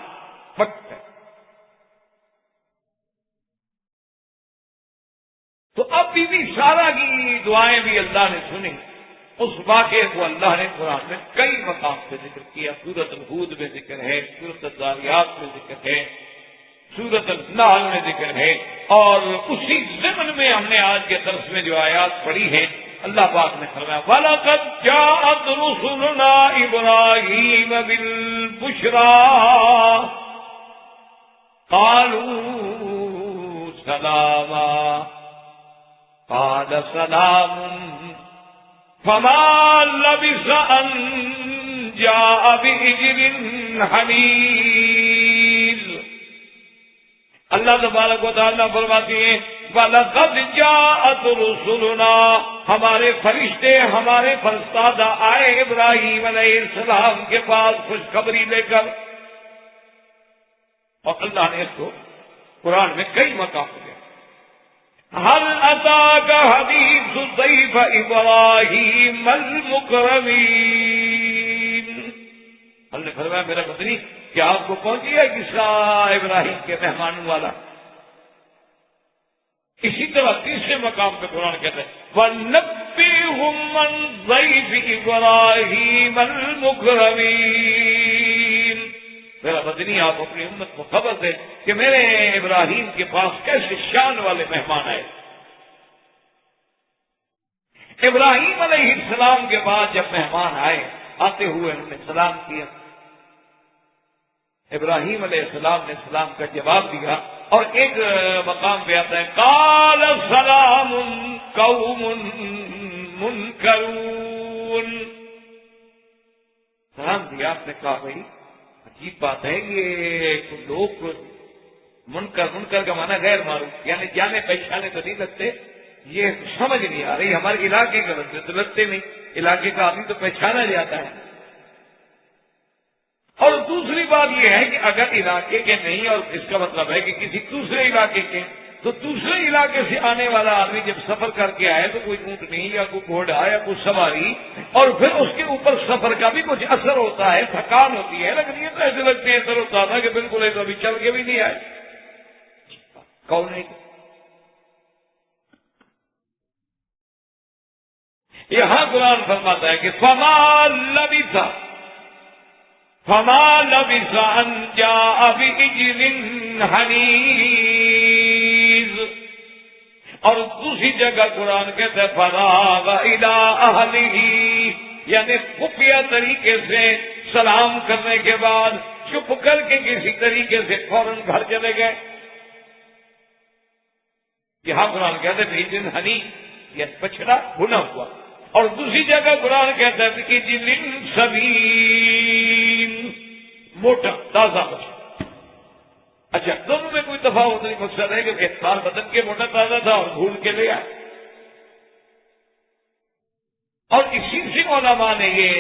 وقت ہے. تو اب بی بی سارہ کی دعائیں بھی اللہ نے سنی. اس واقعے کو اللہ نے قرآن میں کئی مقام پہ ذکر کیا. سورۃ الہود میں ذکر ہے، سورۃ الذاریات میں ذکر ہے، سورۃ النحل میں ذکر ہے، اور اسی ضمن میں ہم نے آج کے درس میں جو آیات پڑھی ہیں اللہ پاک نے فرمایا وَلَقَدْ جَاءَتْ رُسُلُنَا إِبْرَاهِيمَ بِالْبُشْرَىٰ قَالُوا سَلَامًا قَالَ سَلَامٌ فَمَا لَبِثَ أَن جَاءَ بِعِجْلٍ حَنِيذٍ. اللہ تبارک و تعالیٰ فرماتے ہیں وَلَقَدْ جَاءَتْ رُسُلُنَا، ہمارے فرشتے ہمارے فرستادہ آئے ابراہیم علیہ السلام کے پاس خوشخبری لے کر. اور اللہ نے اس کو قرآن میں کئی مقام دیا. هل أتاك حديث ضيف إبراهيم المكرمين. اللہ نے فرمایا میرا مدنی کیا آپ کو پہنچی ہے قصہ ابراہیم کے مہمانوں والا. اسی طرح تیسرے مقام پہ قرآن کہتا ہے وَنَبِّئْهُمْ عَنْ ضَيْفِ إِبْرَاهِيمَ الْمُكْرَمِينَ. میرا مدنی آپ اپنی امت کو خبر دے کہ میرے ابراہیم کے پاس کیسے شان والے مہمان آئے. ابراہیم علیہ السلام کے بعد جب مہمان آئے آتے ہوئے انہوں نے سلام کیا. ابراہیم علیہ السلام نے سلام کا جواب دیا، اور ایک مقام پہ آتا ہے قال سلام قوم منکرون. سلام دیا، آپ نے کہا بھائی عجیب بات ہے کہ لوگ منکر کا معنی غیر معروف، یعنی جانے پہچانے تو نہیں لگتے، یہ سمجھ نہیں آ رہی. ہمارے علاقے کے بندے تو لگتے نہیں، علاقے کا آدمی تو پہچانا جاتا ہے. اور دوسری بات یہ ہے کہ اگر علاقے کے نہیں، اور اس کا مطلب ہے کہ کسی دوسرے علاقے کے، تو دوسرے علاقے سے آنے والا آدمی جب سفر کر کے آئے تو کوئی اونٹنی یا کوئی گھوڑا یا کوئی سواری، اور پھر اس کے اوپر سفر کا بھی کچھ اثر ہوتا ہے، تھکان ہوتی ہے، لیکن یہ تو ایسے لگتے ہیں اثر ہوتا تھا کہ بالکل ایسا ابھی چل کے بھی نہیں آئے. کون ہے یہاں قرآن فرماتا ہے کہ فما لبث ان جاء بعجل حنیذ. اور دوسری جگہ قرآن کہتا ہے فراغ الی اہلہ، یعنی خفیہ طریقے سے سلام کرنے کے بعد چپ کر کے کسی طریقے سے فوراً گھر چلے گئے. یہاں قرآن کہتا ہے بعجل حنیذ یعنی بچڑا بھنا ہوا، اور دوسری جگہ قرآن کہتا ہے کہ بعجل سمین موٹا تازہ بچڑا. اچھا دونوں میں کوئی تفاوت نہیں، مقصد ہے کہ اعتبار بدن کے موٹا تازہ تھا اور بھول کے لے آئے. اور اسی سے علماء نے یہ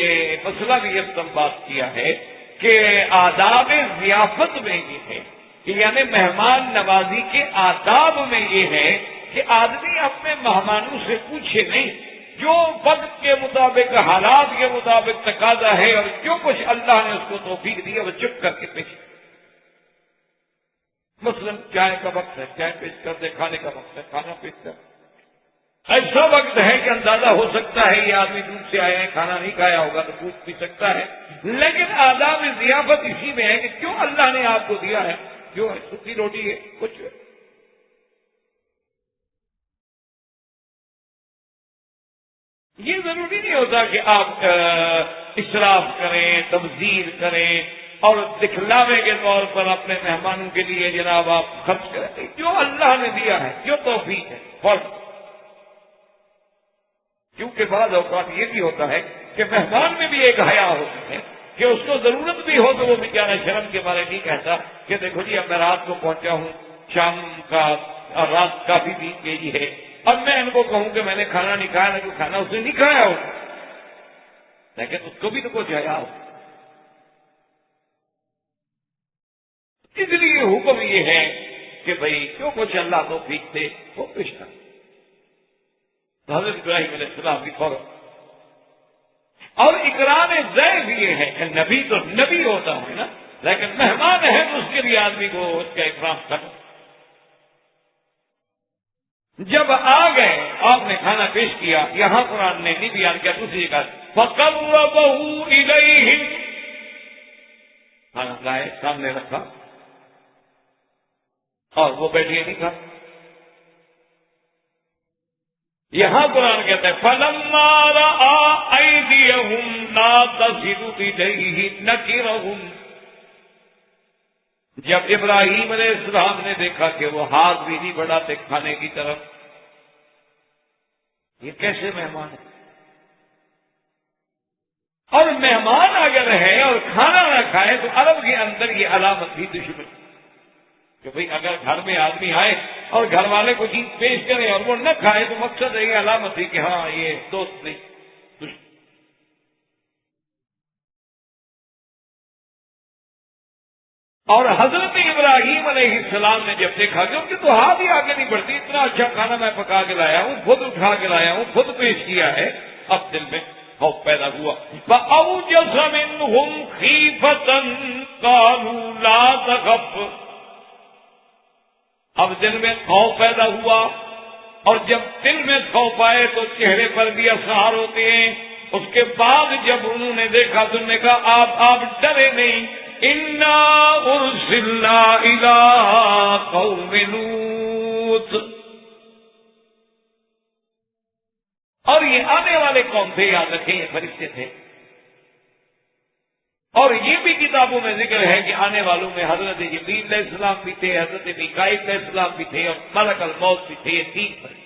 مسئلہ بھی استنباط کیا ہے کہ آداب ضیافت میں یہ ہے کہ یعنی مہمان نوازی کے آداب میں یہ ہے کہ آدمی اپنے مہمانوں سے پوچھے نہیں، جو وقت کے مطابق حالات کے مطابق تقاضا ہے اور جو کچھ اللہ نے اس کو توفیق دی وہ چپ کر کے پیش. مثلا چائے کا وقت ہے چائے پیش کر دے، کھانے کا وقت ہے کھانا پیش کر. ایسا وقت ہے کہ اندازہ ہو سکتا ہے یہ آدمی دودھ سے آئے ہیں، کھانا نہیں کھایا ہوگا تو پوچھ بھی سکتا ہے، لیکن آداب ضیافت اسی میں ہے کہ جو اللہ نے آپ کو دیا ہے، جو سوکھی روٹی ہے کچھ یہ ضروری نہیں ہوتا کہ آپ اسراف کریں، تبذیر کریں، اور دکھلاوے کے طور پر اپنے مہمانوں کے لیے جناب آپ خرچ کریں، جو اللہ نے دیا ہے، جو توفیق ہے فرض۔ کیونکہ بعض اوقات یہ بھی ہوتا ہے کہ مہمان میں بھی ایک حیا ہوتی ہے کہ اس کو ضرورت بھی ہو تو وہ بیچارہ شرم کے بارے نہیں کہتا کہ دیکھو جی اب میں رات کو پہنچا ہوں، شام کا اور رات کا بھی بیت گئی ہے، اب میں ان کو کہوں کہ میں نے کھانا نہیں کھایا، نہ کہ کھانا اس نے نہیں کھایا ہو، لیکن اس کو بھی تو کچھ حیا ہو۔ اس لیے حکم یہ ہے کہ بھئی جو کچھ اللہ توفیق دے وہ پیش کر۔ تو حضرت ابراہیم علیہ السلام کی فوراً اور اکرام ضیف یہ ہے کہ نبی تو نبی ہوتا ہے نا، لیکن مہمان ہے تو اس کے لیے آدمی کو اس کا اکرام کرنا۔ جب آ گئے آپ نے کھانا پیش کیا، یہاں قرآن نے نہیں بیان کیا، دوسری جگہ فَقَرَّبَهُ إِلَيْهِمْ، کھانا لائے سامنے رکھا اور وہ بیٹھے نہیں کھا۔ یہاں قرآن کہتا ہے فَلَمَّا رَأَىٰ أَيْدِيَهُمْ لَا تَصِلُ إِلَيْهِ نَكِرَهُمْ، جب ابراہیم علیہ السلام نے دیکھا کہ وہ ہاتھ بھی نہیں بڑھاتے کھانے کی طرف، یہ کیسے مہمان ہے؟ اور مہمان اگر ہے اور کھانا نہ کھائے تو عرب کے اندر یہ علامت تھی دشمنی، کہ بھئی اگر گھر میں آدمی آئے اور گھر والے کو چیز پیش کرے اور وہ نہ کھائے تو مقصد ہے یہ علامت تھی کہ ہاں یہ دوست نہیں دشمن۔ اور حضرت ابراہیم علیہ السلام نے جب دیکھا کہ ان کی تو ہاتھ ہی آگے نہیں بڑھتی، اتنا اچھا کھانا میں پکا کے لایا ہوں، خود اٹھا کے لایا ہوں، خود پیش کیا ہے، اب دل میں خوف پیدا ہوا۔ فَأَوْجَسَ مِنْهُمْ خِيفَةً قَالُوا لَا تَخَفْ، اب دل میں خوف پیدا ہوا، اور جب دل میں خوف آئے تو چہرے پر بھی اثار ہوتے ہیں۔ اس کے بعد جب انہوں نے دیکھا تو انہوں نے کہا آپ ڈرے نہیں، اِنَّا أُرْسِلْنَا إِلَىٰ قَوْمِ لُوطٍ، اور یہ آنے والے قوم تھے، یاد رکھیں یہ فرشتے تھے، اور یہ بھی کتابوں میں ذکر ہے کہ آنے والوں میں حضرت جبریل علیہ السلام بھی تھے، حضرت میکائیل علیہ السلام بھی تھے، اور ملک الموت بھی تھے، یہ تین فرشتے۔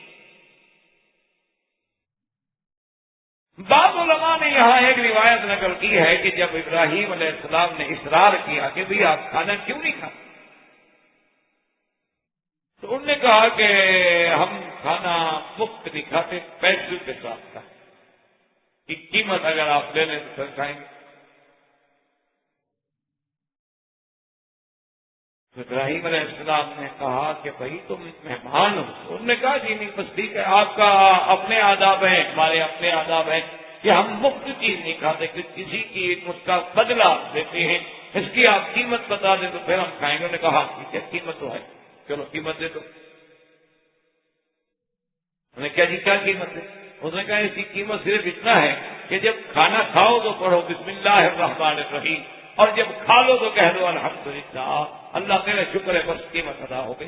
بعض علماء نے یہاں ایک روایت نقل کی ہے کہ جب ابراہیم علیہ السلام نے اصرار کیا کہ بھئی آپ کھانا کیوں نہیں کھاتے، تو انہوں نے کہا کہ ہم کھانا مفت نہیں کھاتے، پیسے کے ساتھ کھاتے، کی قیمت اگر آپ لے لیں تو پھر کھائیں گے۔ ابراہیم علیہ السلام نے کہا کہ بھئی تم مہمان ہو، انہوں نے کہا جی نہیں بس ٹھیک ہے، آپ کا اپنے آداب ہیں، ہمارے اپنے آداب ہیں کہ ہم مفت چیز نہیں کھاتے، کہ کسی کی اس کا بدلہ دیتے ہیں، اس کی آپ قیمت بتا دیں تو پھر ہم کھائیں گے۔ انہوں نے کہا ٹھیک ہے قیمت تو ہے، چلو قیمت دے دو۔ انہوں نے کہا جی کیا قیمت ہے؟ انہوں نے کہا اس کی قیمت صرف اتنا ہے کہ جب کھانا کھاؤ تو پڑھو بسم اللہ الرحمن الرحیم، اور جب کھا لو تو کہہ دو الحمدللہ، اللہ تیرا شکر ہے، بس قیمت ادا ہو گئی۔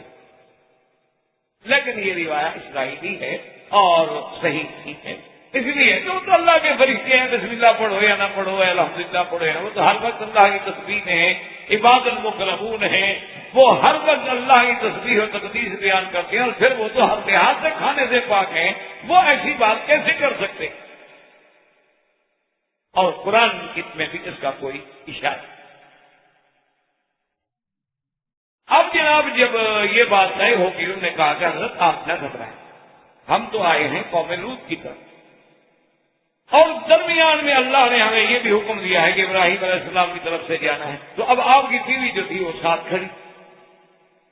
لیکن یہ روایت اسرائیلی ہے اور صحیح ٹھیک ہے، اس لیے جو تو اللہ کے فرشتے ہیں، بسم اللہ پڑھو یا نہ پڑھو، الحمدللہ پڑھو یا وہ تو ہر وقت اللہ کی تسبیح میں ہیں، عباد المکرمون ہیں، وہ ہر وقت اللہ کی تسبیح و تقدیس بیان کرتے ہیں، اور پھر وہ تو ہر لحاظ سے کھانے سے پاک ہیں، وہ ایسی بات کیسے کر سکتے؟ اور قرآن میں بھی اس کا کوئی اشارہ۔ اب جناب جب یہ بات طے ہوگی، انہوں نے کہا کہ حضرت آپ نہ گھبرائیں، ہم تو آئے ہیں قوم لوط کی طرف، اور درمیان میں اللہ نے ہمیں یہ بھی حکم دیا ہے کہ ابراہیم علیہ السلام کی طرف سے جانا ہے۔ تو اب آپ کی بیوی جو تھی وہ ساتھ کھڑی،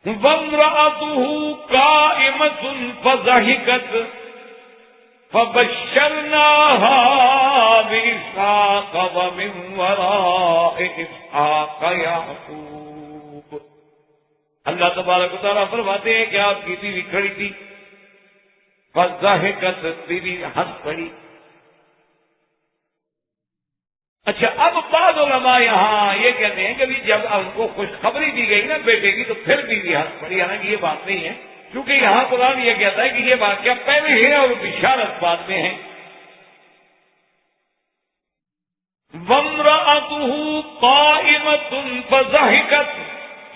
وَامْرَأَتُهُ قَائِمَةٌ فَضَحِكَتْ فَبَشَّرْنَاهَا بِإِسْحَاقَ وَمِنْ وَرَاءِ إِسْحَاقَ يَعْقُوبَ۔ اللہ تبارک و تعالیٰ فرماتے ہیں کہ آپ کی بیوی کھڑی تھی، فَضَحِكَتْ، بیوی ہنس پڑی۔ اچھا اب بعض علماء یہاں یہ کہتے ہیں کہ جب ان کو خوشخبری دی گئی نا بیٹے کی تو پھر بیوی ہنس پڑی، حالانکہ یہ بات نہیں ہے، کیونکہ یہاں قرآن یہ کہتا ہے کہ یہ واقعہ پہلے ہے اور بشارت بعد میں ہے۔ وامرأته قائمة فضحكت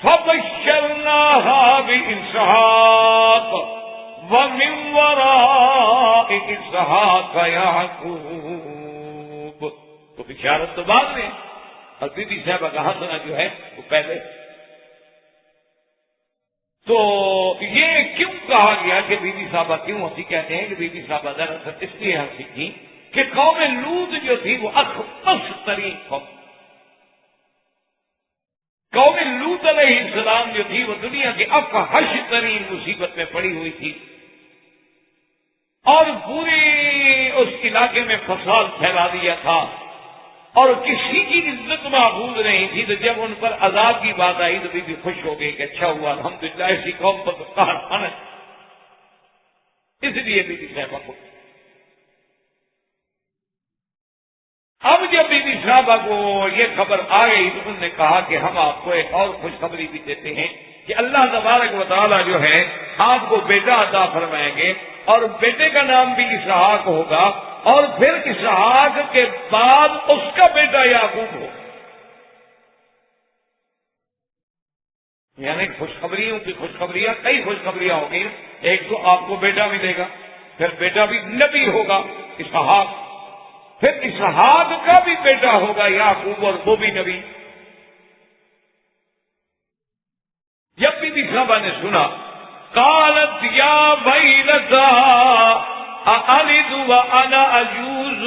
فبشرناها بإسحاق ومن وراء إسحاق يعقوب. تو بشارت تو بعد میں، اور بی بی صاحبہ کا ہنسنا جو ہے وہ پہلے. تو یہ کیوں کہا گیا کہ بی بی صاحبہ کیوں ہنسی؟ کہتے ہیں کہ بی بی صاحبہ دراصل اس لیے ہنسی تھی کہ قوم لوط جو تھی وہ اخبث ترین قوم. قوم لوط علیہ السلام جو تھی وہ دنیا کے افحش ترین مصیبت میں پڑی ہوئی تھی، اور پورے اس علاقے میں فساد پھیلا دیا تھا، اور کسی کی عزت محفوظ نہیں تھی. تو جب ان پر عذاب کی بات آئی تو بی بی خوش ہو گئی کہ اچھا ہوا الحمدللہ ایسی قوم پر تو قہر آنا. اس لیے بی بی صاحبہ کو اب جب بی بی صاحبہ کو یہ خبر آ گئی تو انہوں نے کہا کہ ہم آپ کو ایک اور خوشخبری بھی دیتے ہیں کہ اللہ تبارک و تعالیٰ جو ہے آپ کو بیٹا عطا فرمائیں گے، اور بیٹے کا نام بھی اسحاق ہوگا، اور پھر اسحاق کے بعد اس کا بیٹا یعقوب ہو. یعنی خوشخبریوں کی خوشخبریاں کئی خوشخبریاں ہو گئی. ایک تو آپ کو بیٹا ملے گا، پھر بیٹا بھی نبی ہوگا اسحاق، پھر اسحاق کا بھی بیٹا ہوگا یعقوب اور وہ بھی نبی. جب بی بی صاحبہ نے سنا قالت یا ویلتا أألد وأنا عجوز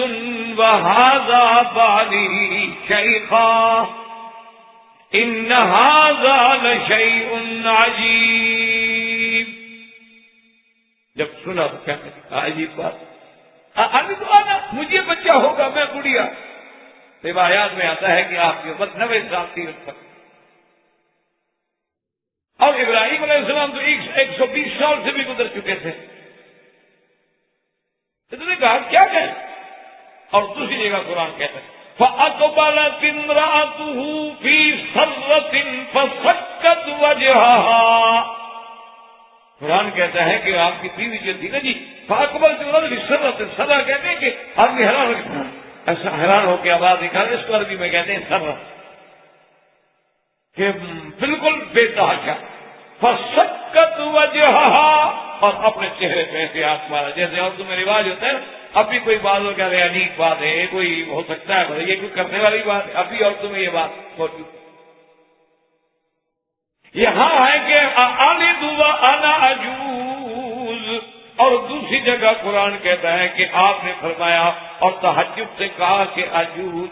وهذا بالي شيخا إن هذا لشيء عجيب. جب سنا تو کہنے لگا عجیب بات، أألد وأنا، مجھے بچہ ہوگا میں بڑھیا. روایات میں آتا ہے کہ آپ کی عمر 90 سال تھی اس وقت، اور ابراہیم علیہ السلام تو 120 سال سے بھی گزر چکے تھے. اس نے کہا کیا کہیں؟ اور دوسری جگہ قرآن کہتا ہے فَأَقْبَلَتِ امْرَأَتُهُ فِي سَرَّةٍ فَصَكَّتْ وَجْهَهَا. قرآن کہتا ہے کہ آپ کی بیوی جو تھی نا جی، فَأَقْبَلَتِ امْرَأَتُهُ فِي سَرَّةٍ، سرا کہتے ہیں کہ آدمی ایسا حیران ہو کے آواز نکال، اس کو عربی میں کہتے ہیں سرا، کہ بالکل بے تحاشا. فَصَكَّتْ وَجْهَهَا، اور اپنے چہرے پہ ایسے ہاتھ مارا جیسے اردو میں رواج ہوتا ہے. اب بھی کوئی بات ہو کہہ رہے انیک بات ہے، یہ کوئی ہو سکتا ہے یہ کوئی کرنے والی بات ہے. ابھی اردو میں یہ بات موجود ہے. یہاں ہے کہ أَأَلِدُ وَأَنَا عَجُوزٌ، اور دوسری جگہ قرآن کہتا ہے کہ آپ نے فرمایا اور تحجب سے کہا کہ عجوز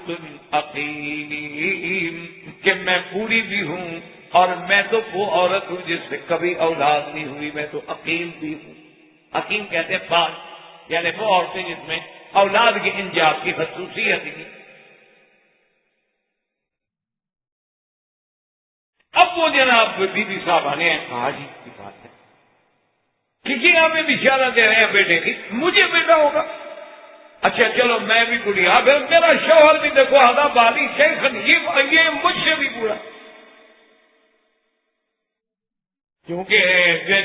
عقیم، کہ میں بوڑھی بھی ہوں اور میں تو وہ عورت ہوں جس سے کبھی اولاد نہیں ہوئی، میں تو عقیم بھی ہوں. عقیم کہتے ہیں پاک، یعنی وہ عورتیں جس میں اولاد کے انجاب کی خصوصیت ہی. اب وہ جناب بی بی صاحبہ نے کہا جی کی بات ہے کہ جی ہمیں بشارہ دے رہے ہیں بیٹے کی، مجھے بیٹا ہوگا. اچھا چلو میں بھی بڑھیا، پھر میرا شوہر بھی دیکھو آدھا بالی شیخن، یہ مجھ سے بھی بوڑھا، کیونکہ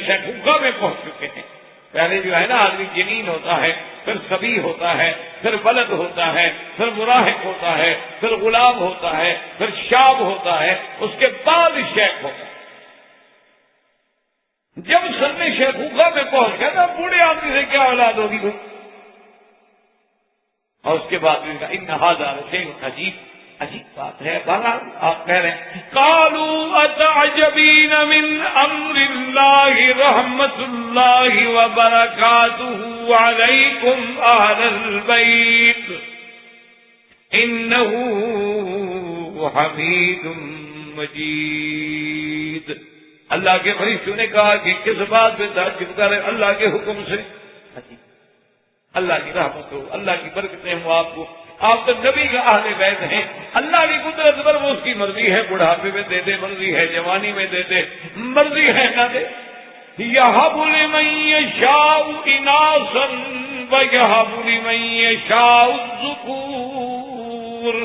شیخوخہ میں پہنچ چکے ہیں. پہلے جو ہے نا آدمی جنین ہوتا ہے، پھر صبی ہوتا ہے، پھر ولد ہوتا ہے، پھر مراہق ہوتا ہے، پھر غلام ہوتا ہے، پھر شاب ہوتا ہے، اس کے بعد شیخ ہوتا ہے. جب سن شیخوخہ میں پہنچ گیا نا بوڑھے آدمی سے کیا اولاد ہوگی تو، اور اس کے بعد ان هذا لشيء عجیب، عجیب بات ہے. بہرحال آپ کہہ رہے ہیں قالوا اتعجبین من امر اللہ رحمت اللہ وبرکاتہ علیکم اہل البیت انہ حمید مجید. اللہ کے فرشتوں نے کہا کہ کس بات پہ تعجب کر رہے؟ اللہ کے حکم سے. اللہ کی رحمت ہو، اللہ کی برکتیں ہوں آپ کو، آپ تو نبی کا اہل بیت ہیں. اللہ کی قدرت پر وہ اس کی مرضی ہے، بڑھاپے میں دے دے مرضی ہے، جوانی میں دے دے مرضی ہے نہ دے. یہب لمن یشاء اناثا ویہب لمن یشاء الذکور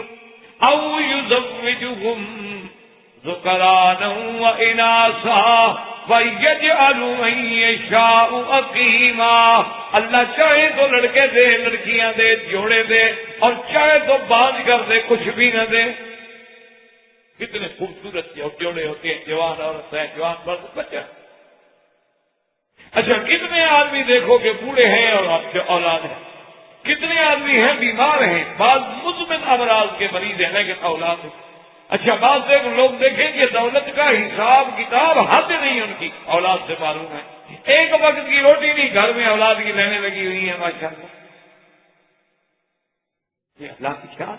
او یزوجہم ذکرانا واناثا وَيَجْعَلُ مَن يَشَاءُ عَقِيمًا، اللہ چاہے تو لڑکے دے، لڑکیاں دے، جوڑے دے، اور چاہے تو باز کر دے، کچھ بھی نہ دے۔ کتنے خوبصورت جوڑے ہوتے ہیں، جوان عورت ہے، جوان مرد، بچہ۔ اچھا کتنے آدمی دیکھو کہ بوڑھے ہیں اور آپ کے اولاد ہیں، کتنے آدمی ہیں بیمار ہیں، بعض مزمن امراض کے مریض ہیں لیکن اولاد ہیں۔ اچھا بعض لوگ دیکھیں کہ دولت کا حساب کتاب حد نہیں ان کی اولاد سے معلوم ہے، ایک وقت کی روٹی نہیں گھر میں اولاد کی رہنے لگی ہوئی ہے ماشاءاللہ۔ یہ اللہ کی شان،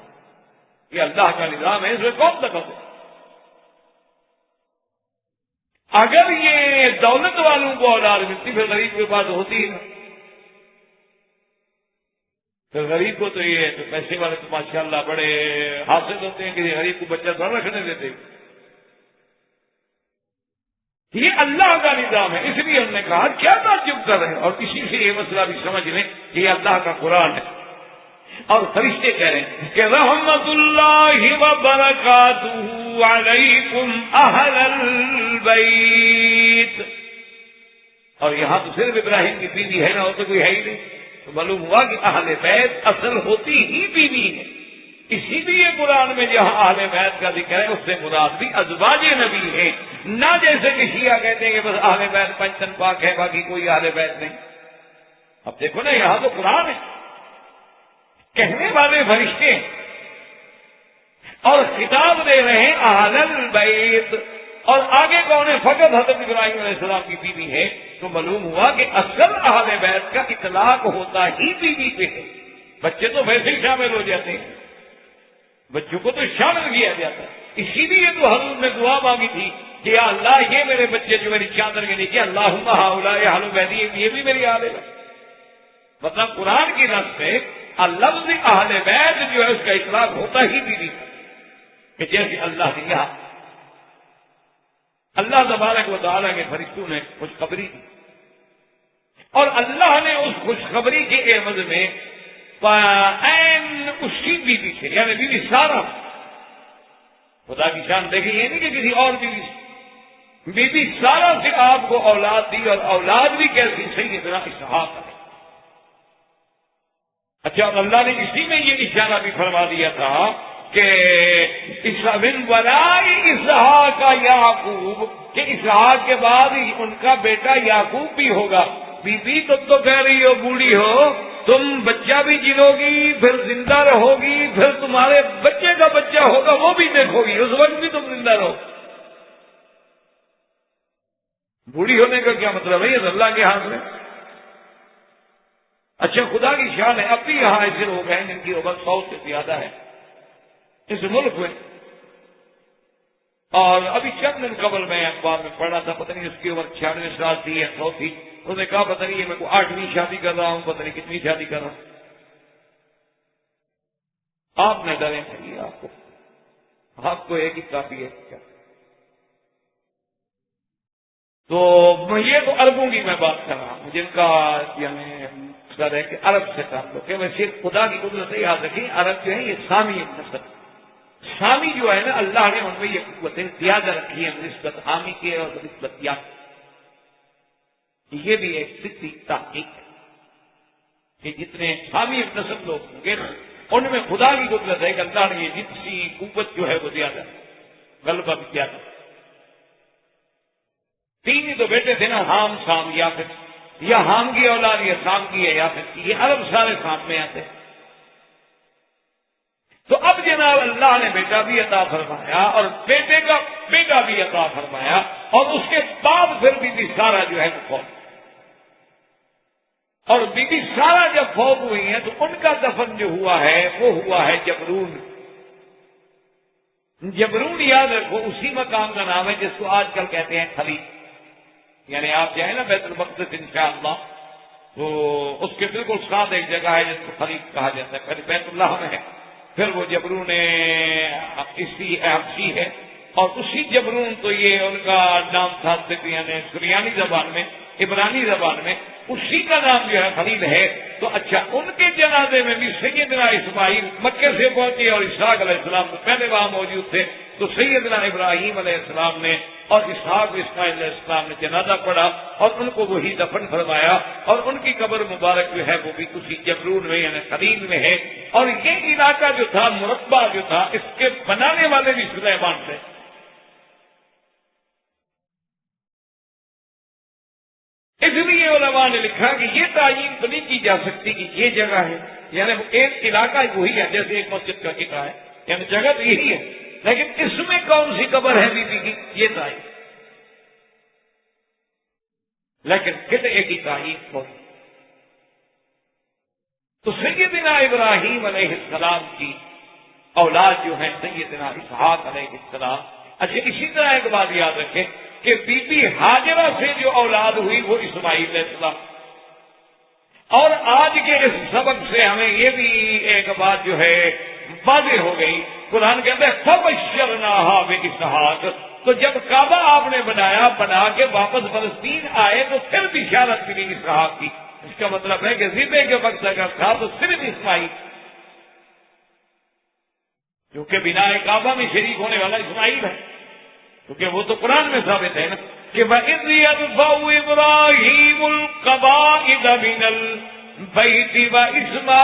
یہ اللہ کا نظام ہے، اس میں کون دخل ہے؟ اگر یہ دولت والوں کو اولاد ملتی پھر غریب کے پاس ہوتی ہے، پھر غریب کو تو یہ تو پیسے والے تو ماشاءاللہ بڑے حاصل ہوتے ہیں کہ یہ غریب کو بچہ تھوڑا رکھنے دیتے۔ یہ اللہ کا نظام ہے، اس لیے ہم نے کہا کیا تعجب کر رہے ہیں، اور اسی سے یہ مسئلہ بھی سمجھ لیں کہ یہ اللہ کا قرآن ہے۔ اور فرشتے کہہ رہے ہیں کہ رحمت اللہ وبرکاتہ علیکم اہل البیت، اور یہاں تو صرف ابراہیم کی بیوی ہے، نہ ہو تو کوئی ہے ہی نہیں، تو معلوم ہوا کہ اہل بیت اصل ہوتی ہی بیوی ہے۔ اسی لیے قرآن میں جہاں اہل بیت کا ذکر ہے اس سے مراد بھی ازواج نبی ہے، نہ جیسے کہ شیعہ کہتے ہیں کہ بس اہل بیت پنجتن پاک ہے باقی کوئی اہل بیت نہیں۔ اب دیکھو نا یہاں تو قرآن ہے، کہنے والے فرشتے ہیں اور خطاب دے رہے ہیں اہل البیت، اور آگے کون ہے؟ فقط حضرت ابراہیم علیہ السلام کی بیوی ہے، تو معلوم ہوا کہ اصل اہل بیت کا اطلاق ہوتا ہی بیوی پہ ہے۔ بچے تو ویسے ہی شامل ہو جاتے ہیں، بچوں کو تو شامل کیا جاتا ہے، اسی لیے تو حضور نے دعا مانگی تھی کہ یا اللہ یہ میرے بچے جو میری چادر کے نیچے، اللہم ہؤلاء اہل بیتی، یہ بھی میری اہل بیت۔ مطلب قرآن کی نص سے لفظ اہل بیت جو ہے اس کا اطلاق ہوتا ہی بیوی کہ جیسے اللہ نے یہاں اللہ تبارک و تعالیٰ کے فرشتوں نے خوشخبری دی، اور اللہ نے اس خوشخبری کے عوض میں اسی بیوی سے، یعنی بیوی سارا، خدا کی شان دیکھیں، یہ نہیں کہ کسی اور بیوی سے، بیوی سارا سے آپ کو اولاد دی، اور اولاد بھی کیسی؟ سیدنا اسحاق ہے۔ اچھا اب اللہ نے اسی میں یہ اشارہ بھی فرما دیا تھا کہ من وراء اسحاق یعقوب، کہ اسحاق کے بعد ان کا بیٹا یعقوب بھی ہوگا۔ بی بی تم تو کہہ رہی ہو بوڑھی ہو، تم بچہ بھی جنو گی، پھر زندہ رہو گی، پھر تمہارے بچے کا بچہ ہوگا وہ بھی دیکھو گی، اس وقت بھی تم زندہ رہو۔ بوڑھی ہونے کا کیا مطلب ہے؟ یہ اللہ کے ہاتھ میں۔ اچھا خدا کی شان ہے، اب بھی یہاں ایسے لوگ ہیں جن کی عمر 100 سے زیادہ ہے اس ملک میں، اور ابھی چند دن قبل میں اخبار میں پڑھا تھا، پتہ نہیں اس کی عمر 96 سال تھی یا 100 تھی، انہوں نے کہا پتہ نہیں یہ میں کو 8ویں شادی کر رہا ہوں، پتہ نہیں کتنی شادی کر رہا ہوں۔ آپ نے ڈرے نہیں، آپ کو ایک ہی کافی ہے کیا؟ تو یہ تو عربوں کی میں بات کر رہا ہوں جن کا یعنی مقصد ہے کہ عرب سے تعلق ہے، ویسے خدا کی قدرت یاد رکھیں، عرب جو ہے یہ سامی نسل، سامی جو ہے نا اللہ نے ان میں یہ قوتیں زیادہ رکھی ہیں نسبت حامی کے اور نسبت یا، یہ بھی ایک صدی تحقیق ہے کہ جتنے سامی نسل لوگ ہوں گے ان میں خدا کی قدرت ہے کہ اللہ نے یہ جنسی قوت جو ہے وہ زیادہ غلبہ بھی زیادہ۔ 3 ہی تو بیٹے تھے نا، حام سام یافت، یا حام کی اولاد یا سام کی ہے یافت کی، یہ عرب سارے ساتھ میں آتے۔ تو اب جناب اللہ نے بیٹا بھی عطا فرمایا اور بیٹے کا بیٹا بھی عطا فرمایا، اور اس کے بعد پھر بی بی سارا جو ہے وہ فوت، اور بی بی سارا جب فوت ہوئی ہیں تو ان کا دفن جو ہوا ہے وہ ہوا ہے جبرون۔ جبرون یاد رکھو اسی مقام کا نام ہے جس کو آج کل کہتے ہیں خلیل، یعنی آپ جائیں نا بیت المقدس انشاءاللہ تو اس کے بالکل ساتھ ایک جگہ ہے جس کو خلیل کہا جاتا ہے، پہلے بیت اللہ میں ہے، پھر وہ جبرون حبشی ہے، اور اسی جبرون تو یہ ان کا نام تھا یعنی سریانی زبان میں، عبرانی زبان میں اسی کا نام جو ہے خلیل ہے۔ تو اچھا ان کے جنازے میں بھی سیدنا اسماعیل مکے سے پہنچے اور اسحاق علیہ السلام تو پہلے وہاں موجود تھے، تو سیدنا ابراہیم علیہ السلام نے اور اسحاق اسماعیل علیہ السلام نے جنازہ پڑھا اور ان کو وہی دفن فرمایا، اور ان کی قبر مبارک جو ہے وہ بھی اسی جبرون میں یعنی خلیل میں ہے۔ اور یہ علاقہ جو تھا، مربع جو تھا، اس کے بنانے والے بھی سلیمان تھے۔ اس لیے علماء نے لکھا کہ یہ تعین تو نہیں کی جا سکتی کہ یہ جگہ ہے، یعنی ایک علاقہ وہی ہے، جیسے ایک مسجد کا علاقہ ہے، یعنی جگہ تو یہی ہے، لیکن اس میں کون سی قبر ہے بی بی کی یہ تعین، لیکن قطعے کی تعین ہوگی۔ تو سیدنا ابراہیم علیہ السلام کی اولاد جو ہیں سیدنا اسحاق علیہ السلام۔ اچھا، اسی طرح ایک بات یاد رکھیں کہ بی بی ہاجرہ سے جو اولاد ہوئی وہ اسماعیل علیہ السلام۔ اور آج کے اس سبق سے ہمیں یہ بھی ایک بات جو ہے واضح ہو گئی، قرآن کہتا ہے فَبَشَّرْنَاهَا بِإِسْحَاقَ، تو جب کعبہ آپ نے بنا کے واپس فلسطین آئے تو پھر بشارت ملی اسحاق کی۔ اس کا مطلب ہے کہ ذبح کے وقت اگر تھا تو صرف اسماعیل، کیونکہ بنا کعبہ میں شریک ہونے والا اسماعیل ہے، کیونکہ وہ تو قرآن میں ثابت ہے نا کہ وَإِذْ يَرْفَعُ إِبْرَاهِيمُ الْقَوَاعِدَ مِنَ الْبَيْتِ وَإِسْمَاعِيلُ،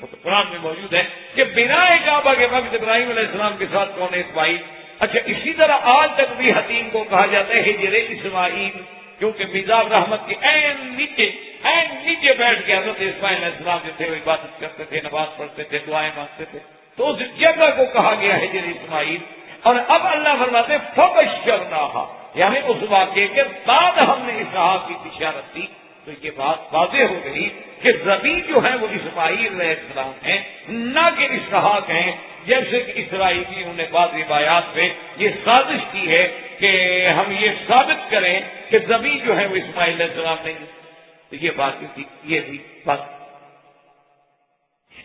وہ تو قرآن میں موجود ہے کہ بنا کعبہ کے وقت ابراہیم علیہ السلام کے ساتھ کون ہے؟ اسماعیل۔ اچھا، اسی طرح آج تک بھی حتیم کو کہا جاتا ہے ہجر اسماعیل، کیونکہ میزاب رحمت کے نیچے بیٹھ کے حضرت اسماعیل علیہ السلام جو تھے وہ عبادت کرتے تھے، نماز پڑھتے تھے، دعائیں مانگتے تھے، تو اس جگہ کو کہا گیا ہجر اسماعیل۔ اور اب اللہ فرماتے فَبَشَّرْنَاهَا، یعنی اس واقعے کے بعد ہم نے اسحاق کی بشارت دی، تو یہ بات واضح ہو گئی کہ ذبیح جو ہے وہ اسماعیل علیہ السلام ہیں، نہ کہ اسحاق ہیں، جیسے کہ اسرائیلیوں نے بعض روایات میں یہ سازش کی ہے کہ ہم یہ ثابت کریں کہ ذبیح جو ہے وہ اسماعیل علیہ السلام نہیں، تو یہ بات یہ بھی بات۔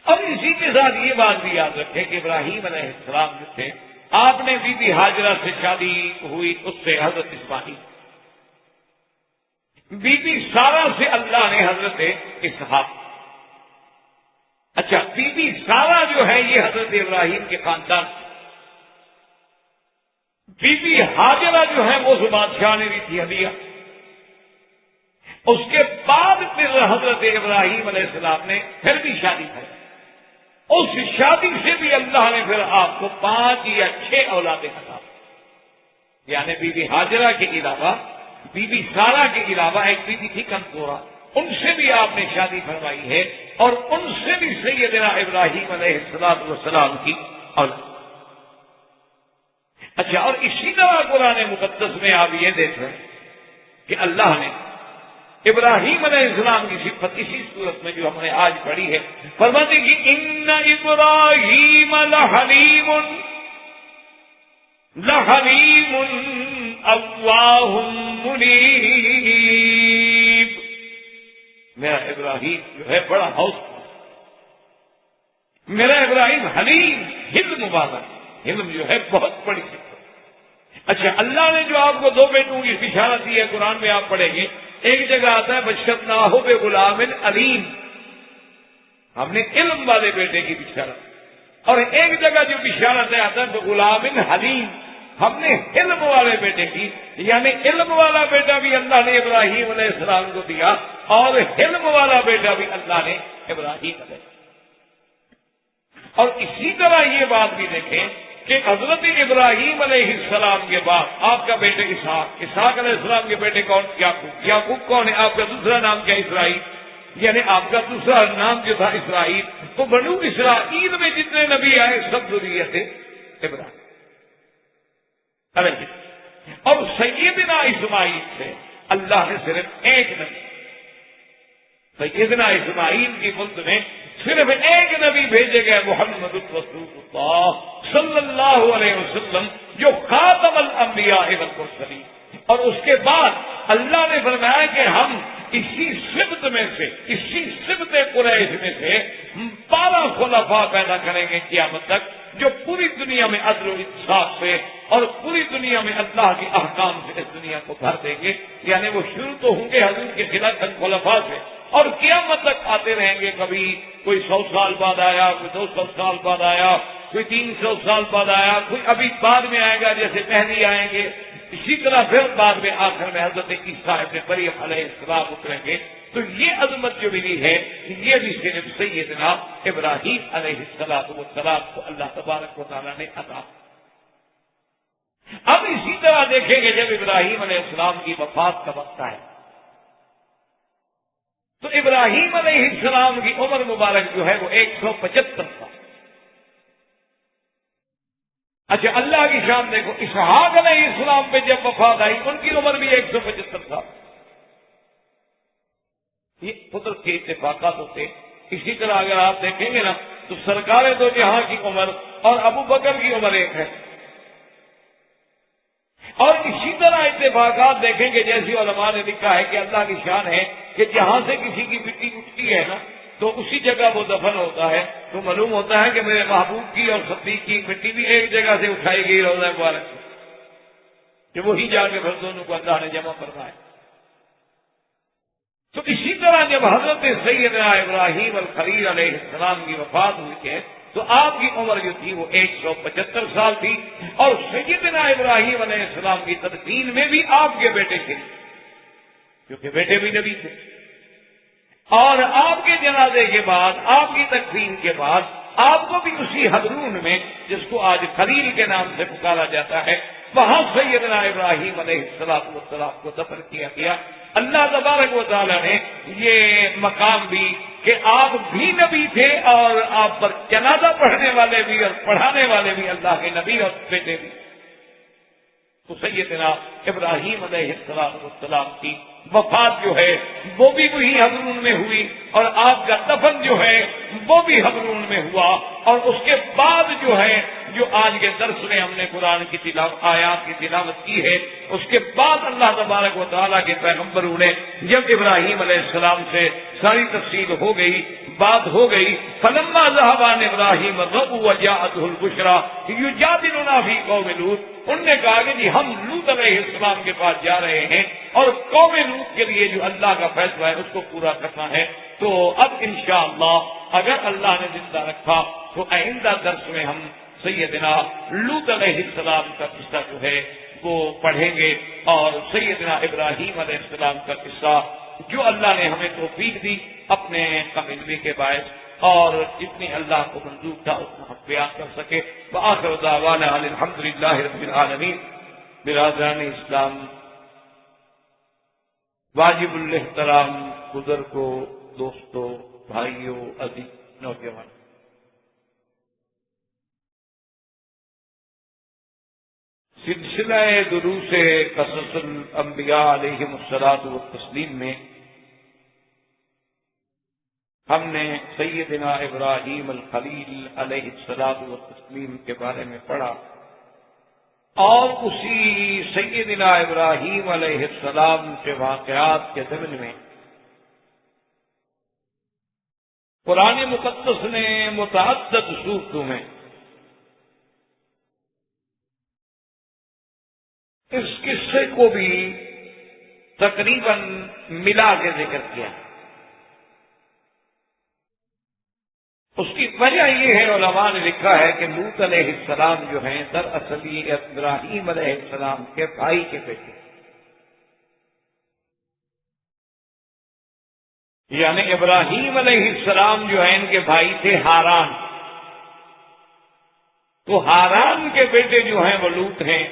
اور اسی کے ساتھ یہ بات بھی یاد رکھیں کہ ابراہیم علیہ السلام جو تھے، آپ نے بی بی ہاجرہ سے شادی ہوئی، اس سے حضرت اسماعیل، بی بی سارہ سے اللہ نے حضرت اسحاق۔ اچھا، بی بی سارہ جو ہے یہ حضرت ابراہیم کے خاندان، بی بی ہاجرہ جو ہے وہ بادشاہ نے دی تھی ہدیہ۔ اس کے بعد پھر حضرت ابراہیم علیہ السلام نے پھر بھی شادی کی، اس شادی سے بھی اللہ نے پھر آپ کو 5 یا 6 اولادیں عطا، یعنی بی بی ہاجرہ کے علاوہ، بی بی سارہ کے علاوہ ایک بی بی تھی کنکورہ، ان سے بھی آپ نے شادی فرمائی ہے، اور ان سے بھی سیدنا ابراہیم علیہ السلام کی اولاد۔ اچھا، اور اسی طرح قرآن مقدس میں آپ یہ دیکھ رہے ہیں کہ اللہ نے ابراہیم علیہ السلام کی صفت اسی صورت میں جو ہم نے آج پڑھی ہے، فرماتے کہ ان ابراہیم لحلیم اواہ منیب، میرا ابراہیم جو ہے بڑا حوصلہ، میرا ابراہیم حلیم، حلم والا، حلم جو ہے بہت بڑی صفت۔ اچھا، اللہ نے جو آپ کو 2 بیٹوں کی بشارت دی ہے، قرآن میں آپ پڑھیں گے، ایک جگہ آتا ہے بشرناہ بغلام علیم، ہم نے علم والے بیٹے کی بشارت، اور ایک جگہ جو بشارت ہے آتا ہے بغلام حلیم، ہم نے علم والے بیٹے کی، یعنی علم والا بیٹا بھی اللہ نے ابراہیم علیہ السلام کو دیا، اور علم والا بیٹا بھی اللہ نے ابراہیم علیہ السلام۔ اور اسی طرح یہ بات بھی دیکھیں کہ حضرت ابراہیم علیہ السلام کے بعد آپ کا بیٹے اسحاق، اسحاق علیہ السلام کے بیٹے کون؟ یعقوب۔ یعقوب کون ہے؟ آپ کا دوسرا نام کیا؟ اسرائیل، یعنی آپ کا دوسرا نام جو تھا اسرائیل۔ تو بنو اسرائیل میں جتنے نبی آئے سب ذریت ابراہیم علیہ، اور سیدنا اسماعیل سے اللہ نے صرف ایک نبی، سیدنا اسماعیل کی ملک میں صرف ایک نبی بھیجے گئے، محمد رسول اللہ صلی اللہ علیہ وسلم، جو خاتم الانبیاء والمرسلین۔ اور اس کے بعد اللہ نے فرمایا کہ ہم اسی سبط میں سے، اسی سبط قریش میں سے 12 خلفاء پیدا کریں گے قیامت تک، جو پوری دنیا میں عدل و انصاف سے اور پوری دنیا میں اللہ کے احکام سے اس دنیا کو بھر دیں گے۔ یعنی وہ شروع تو ہوں گے حضور کے خلاف خلفاء سے، اور قیامت تک آتے رہیں گے، کبھی کوئی 100 سال بعد آیا، کوئی 200 سال بعد آیا، کوئی 300 سال بعد آیا، کوئی ابھی بعد میں آئے گا جیسے مہدی آئیں گے، اسی طرح پھر بعد میں آخر میں حضرت عیسیٰ ابن مریم علیہ السلام اتریں گے۔ تو یہ عظمت جو ملی ہے یہ بھی صرف سیدنا ابراہیم علیہ السلام کو اللہ تبارک و تعالیٰ نے عطا۔ اب اسی طرح دیکھیں گے جب ابراہیم علیہ السلام کی وفات کا وقت ہے تو ابراہیم علیہ السلام کی عمر مبارک جو ہے وہ 175 سال۔ اچھا اللہ کی شان دیکھو، اسحاق علیہ السلام پہ جب وفات آئی ان کی عمر بھی 175 سال۔ یہ قدرت کے اتفاقات ہوتے۔ اسی طرح اگر آپ دیکھیں گے نا تو سرکار دو جہاں کی عمر اور ابو بکر کی عمر ایک ہے، اور اسی طرح اتفاقات دیکھیں گے جیسی علماء نے لکھا ہے کہ اللہ کی شان ہے کہ جہاں سے کسی کی مٹی اٹھتی ہے نا تو اسی جگہ وہ دفن ہوتا ہے، تو معلوم ہوتا ہے کہ میرے محبوب کی اور صدیق کی مٹی بھی ایک جگہ سے اٹھائی گئی روضہ مبارک سے، کہ وہی جا کے پھر دونوں کو اللہ نے جمع فرمایا۔ تو اسی طرح جب حضرت سیدنا ابراہیم الخلیل علیہ السلام کی وفات ہوئی ہے تو آپ کی عمر جو تھی وہ 175 سال تھی، اور سیدنا ابراہیم علیہ السلام کی تدفین میں بھی آپ کے بیٹے تھے، کیونکہ بیٹے بھی نبی تھے، اور آپ کے جنازے کے بعد، آپ کی تدفین کے بعد آپ کو بھی اسی حضرون میں جس کو آج خلیل کے نام سے پکارا جاتا ہے وہاں سیدنا ابراہیم علیہ السلام کو دفن کیا گیا۔ اللہ تبارک و تعالیٰ نے یہ مقام بھی کہ آپ بھی نبی تھے اور آپ پر جنازہ پڑھنے والے بھی اور پڑھانے والے بھی اللہ کے نبی اور بیٹے بھی، تو سیدنا ابراہیم علیہ السلام کی وفات جو ہے وہ بھی وہی حضرون میں ہوئی، اور آپ کا دفن جو ہے وہ بھی حضرون میں ہوا، اور اس کے بعد جو ہے جو آج کے درس میں ہم نے قرآن کی تلاوت آیات کی تلاوت کی ہے، اس کے بعد اللہ تبارک و تعالیٰ کے پیغمبروں نے جب ابراہیم علیہ السلام سے ساری تفصیل ہو گئی، بات ہو گئی، فلما ذهب عن ابراہیم الرعب وجاءته البشرى یجادلنا فی قوم لوط، انہوں نے کہا کہ جی ہم لوط علیہ السلام کے پاس جا رہے ہیں اور قوم لوط کے لیے جو اللہ کا فیصلہ ہے اس کو پورا کرنا ہے۔ تو اب انشاءاللہ اگر اللہ نے زندہ رکھا تو آئندہ درس میں ہم سیدنا لوط علیہ السلام کا قصہ جو ہے وہ پڑھیں گے، اور سیدنا ابراہیم علیہ السلام کا قصہ جو اللہ نے ہمیں توفیق دی اپنے کم علمی کے باعث، اور جتنی اللہ کو منظور تھا اتنا ہم بیان کر سکے۔ وآخر دعوانا الحمدللہ رب العالمین۔ برادران اسلام، واجب الاحترام بزرگوں، دوستوں، بھائیوں، عزیز نوجوان، سلسلہ دروس قصص الانبیاء علیہم الصلاۃ والتسلیم میں ہم نے سیدنا ابراہیم الخلیل علیہ الصلاۃ والتسلیم کے بارے میں پڑھا، اور اسی سیدنا ابراہیم علیہ السلام کے واقعات کے ضمن میں قرآن مقدس نے متعدد صورتوں میں اس قصے کو بھی تقریباً ملا کے ذکر کیا۔ اس کی وجہ یہ ہے، علماء نے لکھا ہے کہ لوط علیہ السلام جو ہیں دراصل یہ ابراہیم علیہ السلام کے بھائی کے بیٹے، یعنی ابراہیم علیہ السلام جو ہیں ان کے بھائی تھے ہاران، تو ہاران کے بیٹے جو ہیں وہ لوط ہیں،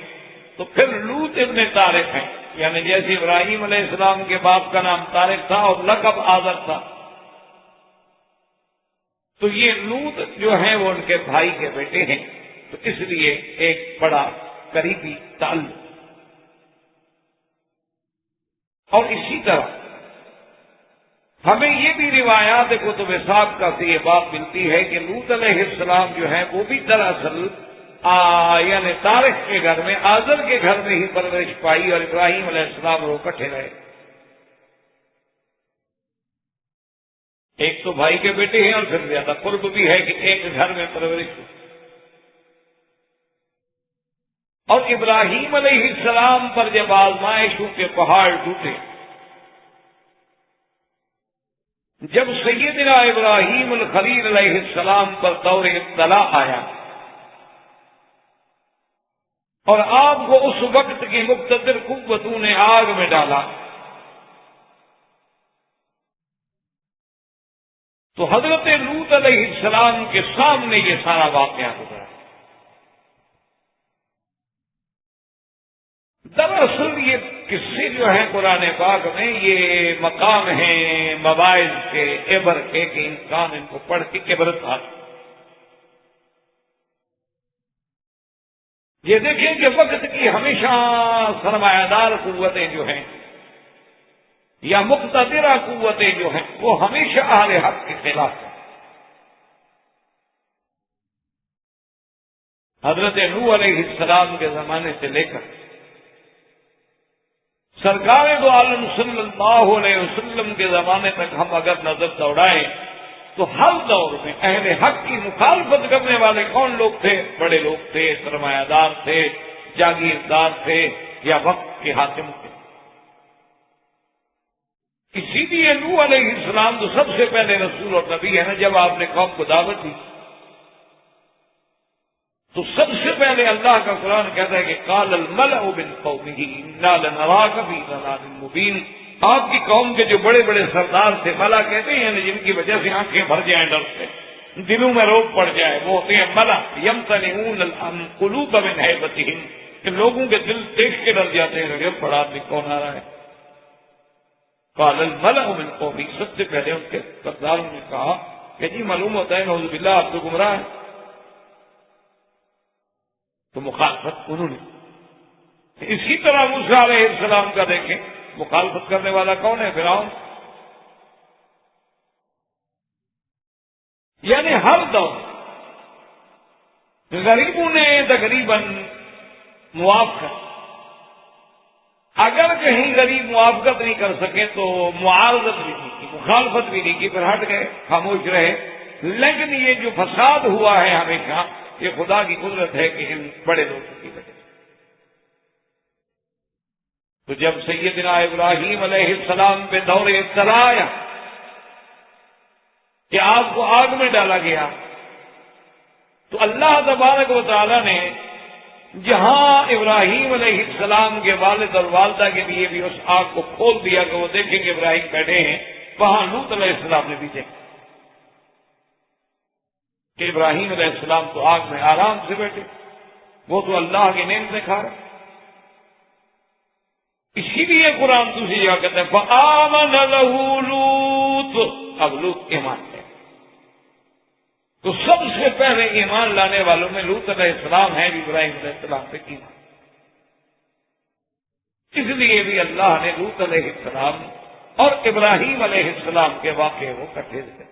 تو پھر لوط ابن طارق ہیں، یعنی جیسے ابراہیم علیہ السلام کے باپ کا نام طارق تھا اور لقب آذر تھا، تو یہ لوط جو ہیں وہ ان کے بھائی کے بیٹے ہیں، تو اس لیے ایک بڑا قریبی تعلق۔ اور اسی طرح ہمیں یہ بھی روایات کتب سابقہ سے یہ بات ملتی ہے کہ لوط علیہ السلام جو ہیں وہ بھی دراصل یعنی طارق کے گھر میں، آذر کے گھر میں ہی پرورش پائی، اور ابراہیم علیہ السلام وہ اکٹھے رہے۔ ایک تو بھائی کے بیٹے ہیں اور پھر زیادہ قرب بھی ہے کہ ایک گھر میں پرورش ہو۔ اور ابراہیم علیہ السلام پر جب آزمائشوں کے پہاڑ ٹوٹے، جب سیدنا ابراہیم الخلیل علیہ السلام پر دور ابتلا آیا، اور آپ کو اس وقت کی مقتدر قوتوں نے آگ میں ڈالا، تو حضرت لوط علیہ السلام کے سامنے یہ سارا واقعہ گزرا۔ دراصل یہ قصے جو ہیں قرآن پاک میں یہ مقام ہیں مواعظ کے، عبر کے، کہ انسان ان کو پڑھ کے عبرت حاصل۔ یہ دیکھیں کہ وقت کی ہمیشہ سرمایہ دار قوتیں جو ہیں یا مقتدرہ قوتیں جو ہیں وہ ہمیشہ اہل حق کے خلاف ہیں۔ حضرت نوح علیہ السلام کے زمانے سے لے کر سرکار دو عالم صلی اللہ علیہ وسلم کے زمانے تک ہم اگر نظر دوڑائیں تو ہر دور میں اہل حق کی مخالفت کرنے والے کون لوگ تھے؟ بڑے لوگ تھے، سرمایہ دار تھے، جاگیردار تھے، یا وقت کے حاکم تھے۔ اسی لیے نوح علیہ السلام تو سب سے پہلے رسول اور نبی ہے نا، جب آپ نے قوم کو دعوت دی تو سب سے پہلے اللہ کا قرآن کہتا ہے کہ قال الملأ من قومه انا لنراك في ضلال مبين۔ آپ کی قوم کے جو بڑے بڑے سردار تھے، ملا کہتے ہیں جن کی وجہ سے آنکھیں بھر جائیں ڈر سے، دلوں میں روب پڑ جائے، وہ ہوتے ہیں ملا یمتنعون القلوب من ہیبتہم، کہ لوگوں کے دل دیکھ کے ڈر جاتے ہیں کہ بڑا آدمی کون آ رہا ہے۔ قال الملأ من قومه، سب سے پہلے ان کے سرداروں نے کہا کہ جی معلوم ہوتا ہے نعوذ باللہ آپ تو گمراہ ہیں، تو مخالفت انہوں نے۔ اسی طرح موسیٰ علیہ السلام کا دیکھیں، مخالفت کرنے والا کون ہے؟ فرعون۔ یعنی ہر دور غریبوں نے تقریباً موافقت، اگر کہیں غریب موافقت نہیں کر سکے تو معارضت بھی نہیں کی، مخالفت بھی نہیں کی، پھر ہٹ گئے، خاموش رہے۔ لیکن یہ جو فساد ہوا ہے ہمیشہ، یہ خدا کی قدرت ہے کہ ان بڑے لوگوں کی وجہ سے۔ تو جب سیدنا ابراہیم علیہ السلام پہ دور ابتلا آیا کہ آپ کو آگ میں ڈالا گیا، تو اللہ تبارک و تعالی نے جہاں ابراہیم علیہ السلام کے والد اور والدہ کے لیے بھی اس آگ کو کھول دیا کہ وہ دیکھیں کہ ابراہیم بیٹھے ہیں، وہاں لوط علیہ السلام نے بھی دیکھا کہ ابراہیم علیہ السلام تو آگ میں آرام سے بیٹھے، وہ تو اللہ کی نعمتیں کھا رہے۔ اسی لیے قرآن دوسری جگہ کہتے ہیں فآمن لہ لوط، اب لوط ایمان ہے، تو سب سے پہلے ایمان لانے والوں میں لوط علیہ السلام ہے، ابراہیم علیہ السلام پہ ایمان۔ اس لیے بھی اللہ نے لوط علیہ السلام اور ابراہیم علیہ السلام کے واقعے کو اکٹھے ذکر۔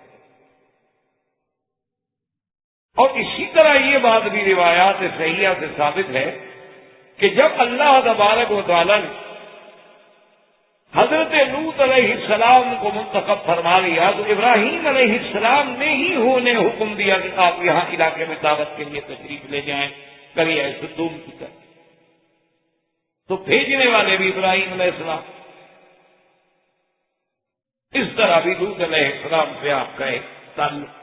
اور اسی طرح یہ بات بھی روایات صحیحہ سے ثابت ہے کہ جب اللہ تبارک و تعالی نے حضرت لوط علیہ السلام کو منتخب فرما لیا تو ابراہیم علیہ السلام نے ہی انہیں حکم دیا کہ آپ یہاں علاقے میں دعوت کے لیے تشریف لے جائیں، کریے سدوم کی طرح۔ تو بھیجنے والے بھی ابراہیم علیہ السلام، اس طرح بھی لوط علیہ السلام سے آپ کا ایک تعلق۔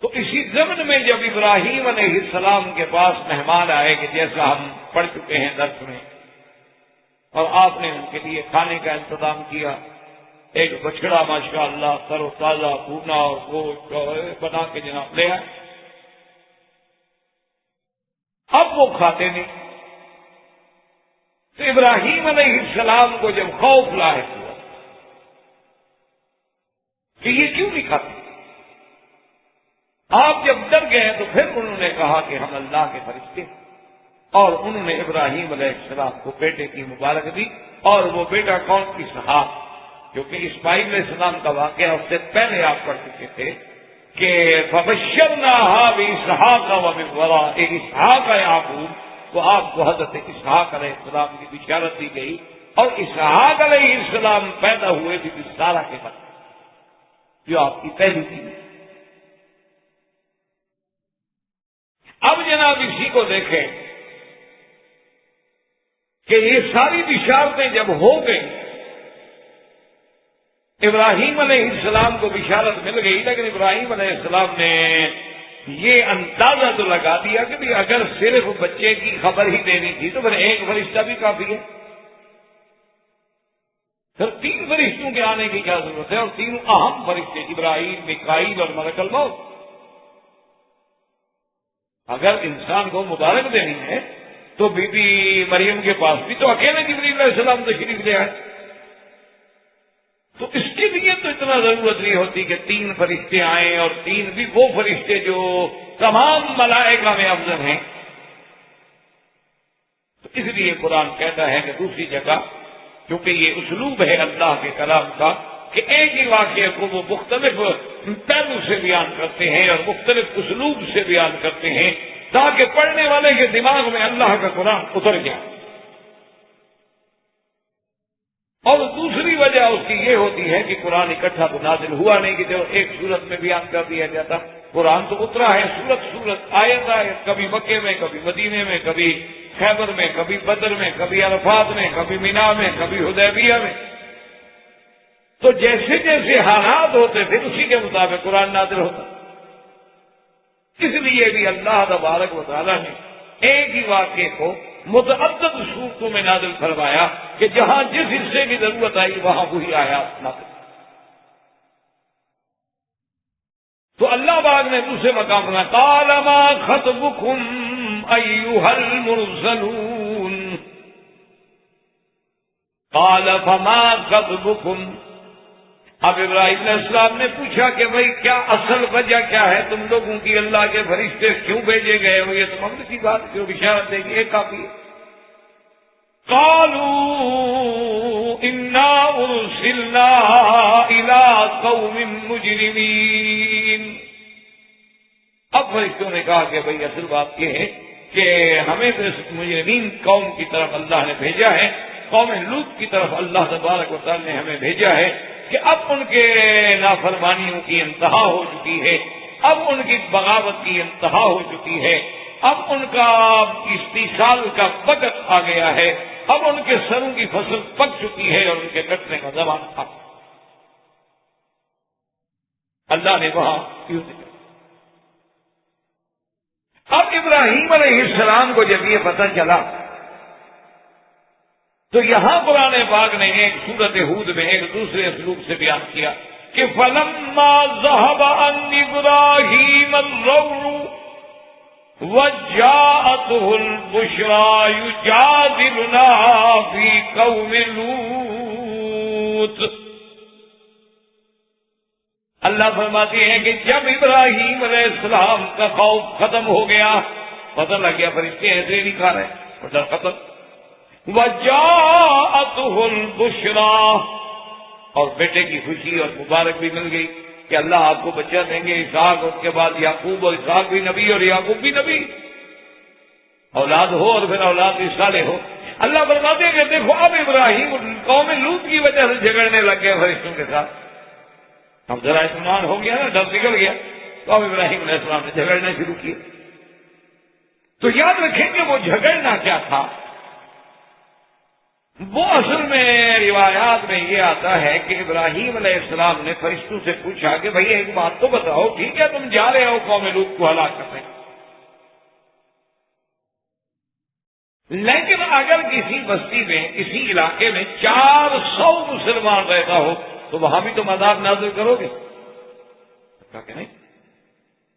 تو اسی ضمن میں جب ابراہیم علیہ السلام کے پاس مہمان آئے کہ جیسا ہم پڑھ چکے ہیں درس میں، اور آپ نے ان کے لیے کھانے کا انتظام کیا، ایک بچڑا ماشاءاللہ تر و تازہ بھونا اور گوشت بنا کے جناب لے آئے۔ اب وہ کھاتے نہیں، تو ابراہیم علیہ السلام کو جب خوف لاحق ہوا کہ یہ کیوں نہیں کھاتے، آپ جب ڈر گئے تو پھر انہوں نے کہا کہ ہم اللہ کے فرشتے ہیں، اور انہوں نے ابراہیم علیہ السلام کو بیٹے کی مبارک دی۔ اور وہ بیٹا کون؟ اسحاق، کیونکہ اسماعیل علیہ السلام کا واقعہ اس سے پہلے آپ پڑھ چکے تھے کہ فبشرناها باسحاق ومن وراء اسحاق یعقوب، تو آپ کو حضرت اسحاق علیہ السلام کی بشارت دی گئی، اور اسحاق علیہ السلام پیدا ہوئے تھے سارہ کے بعد، جو آپ کی پہلی تھی۔ اب جناب اسی کو دیکھیں کہ یہ ساری بشارتیں جب ہو گئی، ابراہیم علیہ السلام کو بشارت مل گئی، لیکن ابراہیم علیہ السلام نے یہ اندازہ تو لگا دیا کہ بھی اگر صرف بچے کی خبر ہی دینی تھی تو پھر ایک فرشتہ بھی کافی ہے، پھر 3 فرشتوں کے آنے کی کیا ضرورت ہے؟ اور 3 اہم فرشتے ابراہیم، میکائیل اور ملک الموت۔ اگر انسان کو مبارک دینی ہے تو بی بی مریم کے پاس بھی تو اکیلے جبریل علیہ السلام تشریف لے آئے، تو اس کے لیے تو اتنا ضرورت نہیں ہوتی کہ 3 فرشتے آئیں، اور 3 بھی وہ فرشتے جو تمام ملائکہ میں افضل ہیں۔ تو اس لیے قرآن کہتا ہے کہ دوسری جگہ، کیونکہ یہ اسلوب ہے اللہ کے کلام کا کہ ایک ہی واقعے کو وہ مختلف پہلو سے بیان کرتے ہیں اور مختلف اسلوب سے بیان کرتے ہیں تاکہ پڑھنے والے کے دماغ میں اللہ کا قرآن اتر جائے۔ اور دوسری وجہ اس کی یہ ہوتی ہے کہ قرآن اکٹھا تو نازل ہوا نہیں کہ جو ایک صورت میں بیان کر دیا جاتا، قرآن تو اترا ہے صورت آیت آیت، کبھی مکے میں، کبھی مدینے میں، کبھی خیبر میں، کبھی بدر میں، کبھی عرفات میں، کبھی مینا میں، کبھی حدیبیہ میں۔ تو جیسے جیسے حالات ہوتے تھے اسی کے مطابق قرآن نازل ہوتا۔ اس لیے بھی اللہ تبارک و تعالیٰ نے ایک ہی واقعے کو متعدد صورتوں میں نازل فرمایا کہ جہاں جس حصے کی ضرورت آئی وہاں وہی آیات نازل۔ تو اللہ باغ نے دوسرے مقام میں قال ما خطبكم ایھا المرسلون، قال فما خطبكم۔ اب ابراہیم علیہ السلام نے پوچھا کہ بھئی کیا اصل وجہ کیا ہے تم لوگوں کی، اللہ کے فرشتے کیوں بھیجے گئے ہو؟ یہ تو مقصد کی بات جو بشارت دے گی ایک کافی ہے۔ قالوا انا ارسلنا الى قوم مجرمین۔ اب فرشتوں نے کہا کہ بھئی اصل بات یہ ہے کہ ہمیں تو اس مجرمین قوم کی طرف اللہ نے بھیجا ہے، قوم لوط کی طرف اللہ تبارک و تعالی نے ہمیں بھیجا ہے کہ اب ان کے نافرمانیوں کی انتہا ہو چکی ہے، اب ان کی بغاوت کی انتہا ہو چکی ہے، اب ان کا استیصال کا وقت آ گیا ہے، اب ان کے سروں کی فصل پک چکی ہے اور ان کے کٹنے کا زمان تھا۔ اللہ نے وہاں کیوں دیا؟ اب ابراہیم علیہ السلام کو جب یہ پتہ چلا تو یہاں قرآن پاک نے ایک سورۃ ہود میں ایک دوسرے اسلوب سے بیان کیا کہ فَلَمَّا ذَهَبَ عَنْ إِبْرَاهِيمَ الرَّوْعُ وَجَاءَتْهُ الْبُشْرَى يُجَادِلُنَا فِي قَوْمِ لُوطٍ۔ اللہ فرماتے ہیں کہ جب ابراہیم علیہ السلام کا خوف ختم ہو گیا، پتہ لگ گیا فرشتے ایسے نہیں کھا رہے، اور ڈر ختم، وَجَاءَتْهُ الْبُشْرَى، اور بیٹے کی خوشی اور مبارک بھی مل گئی کہ اللہ آپ کو بچہ دیں گے، اسحاق، اس کے بعد یعقوب، اور اسحاق بھی نبی اور یعقوب بھی نبی، اولاد ہو اور پھر اولاد بھی صالح ہو۔ اللہ فرماتے ہیں کہ دیکھو اب ابراہیم قوم لوط کی وجہ سے جھگڑنے لگ گئے فرشتوں کے ساتھ۔ اب ذرا اطمینان ہو گیا نا، ڈر نکل گیا، تو اب ابراہیم علیہ السلام نے جھگڑنا شروع کیا۔ تو یاد رکھیں کہ وہ جھگڑنا کیا تھا، وہ اصل میں روایات میں یہ آتا ہے کہ ابراہیم علیہ السلام نے فرشتوں سے پوچھا کہ بھئی ایک بات تو بتاؤ، ٹھیک ہے تم جا رہے ہو قوم لوط کو ہلاک کرنے، لیکن اگر کسی بستی میں، کسی علاقے میں 400 مسلمان رہتا ہو تو وہاں بھی تم عذاب نازل کرو گے؟ کہا کہ نہیں،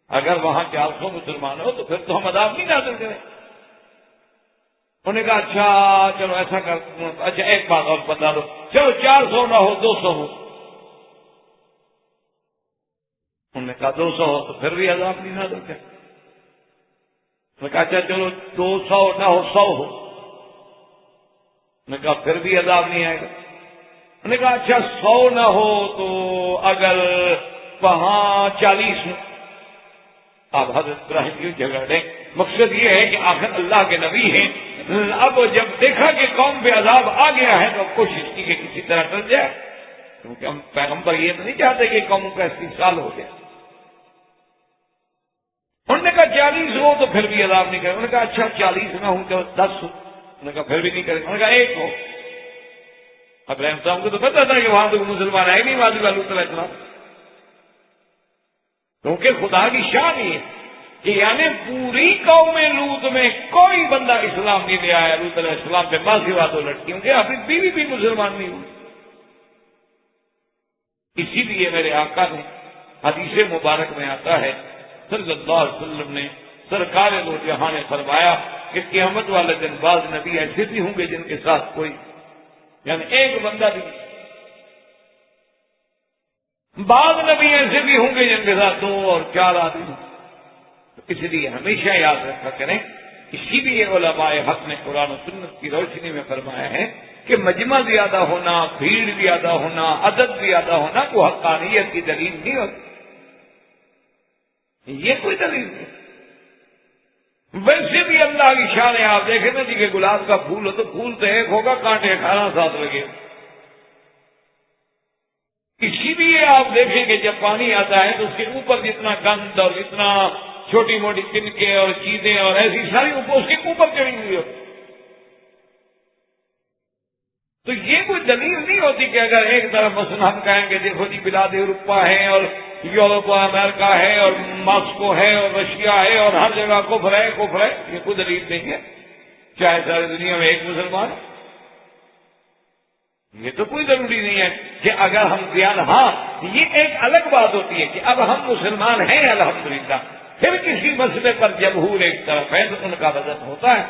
اگر وہاں 400 مسلمان ہو تو پھر تو ہم عذاب نہیں نازل کریں۔ انہوں نے کہا اچھا چلو ایسا کر، اچھا ایک بات اور بتا دو، چلو 400 نہ ہو 200 ہو۔ انہوں نے کہا 200 ہو تو پھر بھی عذاب نہیں نازل کریں۔ انہوں نے کہا اچھا چلو 200 نہ ہو 100 ہو۔ انہوں نے کہا پھر بھی عذاب نہیں آئے گا۔ انہوں نے کہا اچھا 100 نہ ہو تو اگر وہاں 40 ہو۔ اب حضرت ابراہیم کیوں جھگڑ رہے؟ مقصد یہ ہے کہ آخر اللہ کے نبی ہیں، اب جب دیکھا کہ قوم پہ عذاب آ گیا ہے تو کوشش کی کہ کسی طرح ٹل جائے، کیونکہ ہم پیغمبر یہ تو نہیں چاہتے کہ قوموں کا استحصال ہو جائے۔ انہوں نے کہا 40 ہو تو پھر بھی عذاب نہیں کرے۔ انہوں نے کہا اچھا 40 نہ ہوں تو 10 ہو۔ انہوں نے کہا پھر بھی نہیں کرے۔ انہوں نے کہا 1 ہو۔ ابراہیم صاحب کو تو پتا تھا کہ وہاں تو مسلمان آئے نہیں، وہاں لوط علیہ السلام، کیونکہ خدا کی شان ہی ہے کہ یعنی پوری قوم لوط میں کوئی بندہ اسلام نہیں لے آیا لوط علیہ السلام پہ ماں سوا دو لڑکیوں کے، اپنی بیوی بھی مسلمان نہیں ہوئی۔ اسی لیے میرے آقا نے حدیث مبارک میں آتا ہے صلی اللہ علیہ وسلم نے سرکار دو جہاں نے فرمایا کہ قیامت والے دن بعض نبی ایسے بھی ہوں گے جن کے ساتھ کوئی یعنی ایک بندہ بھی، بعض نبی ایسے بھی ہوں گے جن کے ساتھ 2 اور 4 آدمی ہوں۔ تو اس لیے ہمیشہ یاد رکھا کریں، اسی لیے علماء حق نے قرآن و سنت کی روشنی میں فرمایا ہے کہ مجمع زیادہ ہونا، بھیڑ زیادہ ہونا، عدد زیادہ ہونا کو حقانیت کی دلیل نہیں ہوتی، یہ کوئی دلیل نہیں۔ ویسے بھی اللہ کی شان ہے، آپ دیکھیں نا جی کہ گلاب کا پھول ہو تو پھول تو ایک ہوگا، کانٹے 18 ساتھ لگے۔ اسی لیے آپ دیکھیں کہ جب پانی آتا ہے تو اس کے اوپر جتنا گند اور اتنا چھوٹی موٹی تنکے اور چیزیں اور ایسی ساری اس کے اوپر چڑھی ہوئی ہوتی، تو یہ کوئی دلیل نہیں ہوتی کہ اگر ایک طرف مثلا ہم کہیں گے دیکھو جی بلاد اروپا ہے اور یورپ اور امریکہ ہے اور ماسکو ہے اور رشیا ہے اور ہر جگہ کفر ہے، یہ کوئی دلیل نہیں ہے چاہے ساری دنیا میں ایک مسلمان ہے۔ یہ تو کوئی ضروری نہیں ہے کہ اگر ہم دیان، ہاں یہ ایک الگ بات ہوتی ہے کہ اب ہم مسلمان ہیں الحمدللہ، پھر کسی مسئلے پر جمہور ایک طرف ہے تو ان کا وزن ہوتا ہے،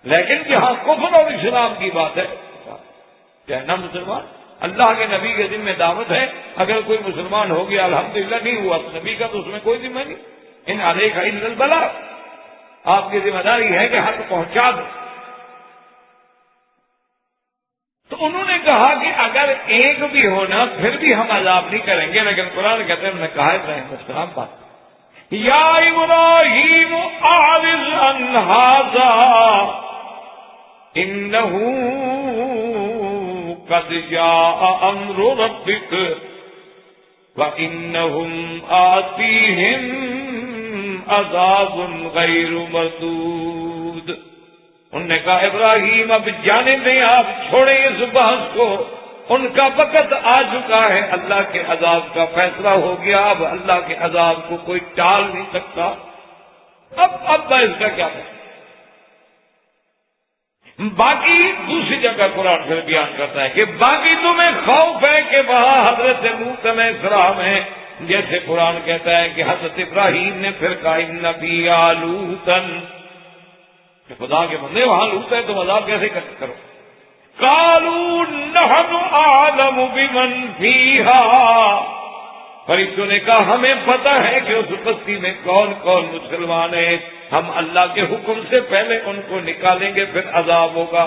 لیکن جہاں کفر اور اسلام کی بات ہے کہنا مسلمان، اللہ کے نبی کے ذمہ دعوت ہے، اگر کوئی مسلمان ہو گیا الحمدللہ، نہیں ہوا تو نبی کا تو اس میں کوئی ذمہ نہیں، ان علیک الا البلاغ، آپ کی ذمہ داری ہے کہ حق پہنچا دو۔ تو انہوں نے کہا کہ اگر ایک بھی ہونا پھر بھی ہم عذاب نہیں کریں گے، لیکن قرآن کہتے ہیں ہم نے کہا ابراہیم علیہ السلام بات یا ابراہیم اعرض عن ھذا انہ قد جاء امر ربک وانہم آتیہم عذاب غیر مردود۔ انہوں نے کہا ابراہیم اب جانے دیں، آپ چھوڑیں اس بحث کو، ان کا وقت آ چکا ہے، اللہ کے عذاب کا فیصلہ ہو گیا، اب اللہ کے عذاب کو کوئی ٹال نہیں سکتا، اب اس کا کیا ہے۔ باقی دوسری جگہ قرآن پھر بیان کرتا ہے کہ باقی تمہیں خوف ہے کہ وہاں حضرت لوط علیہ السلام ہے، جیسے قرآن کہتا ہے کہ حضرت ابراہیم نے پھر کہا ان فیھا لوطا، کہ خدا کے بندے وہاں لوط ہے تو عذاب کیسے کرو؟ قالوا نحن اعلم بمن فیھا، فرشتوں نے کہا ہمیں پتہ ہے کہ اس بستی میں کون کون مسلمان ہیں، ہم اللہ کے حکم سے پہلے ان کو نکالیں گے پھر عذاب ہوگا۔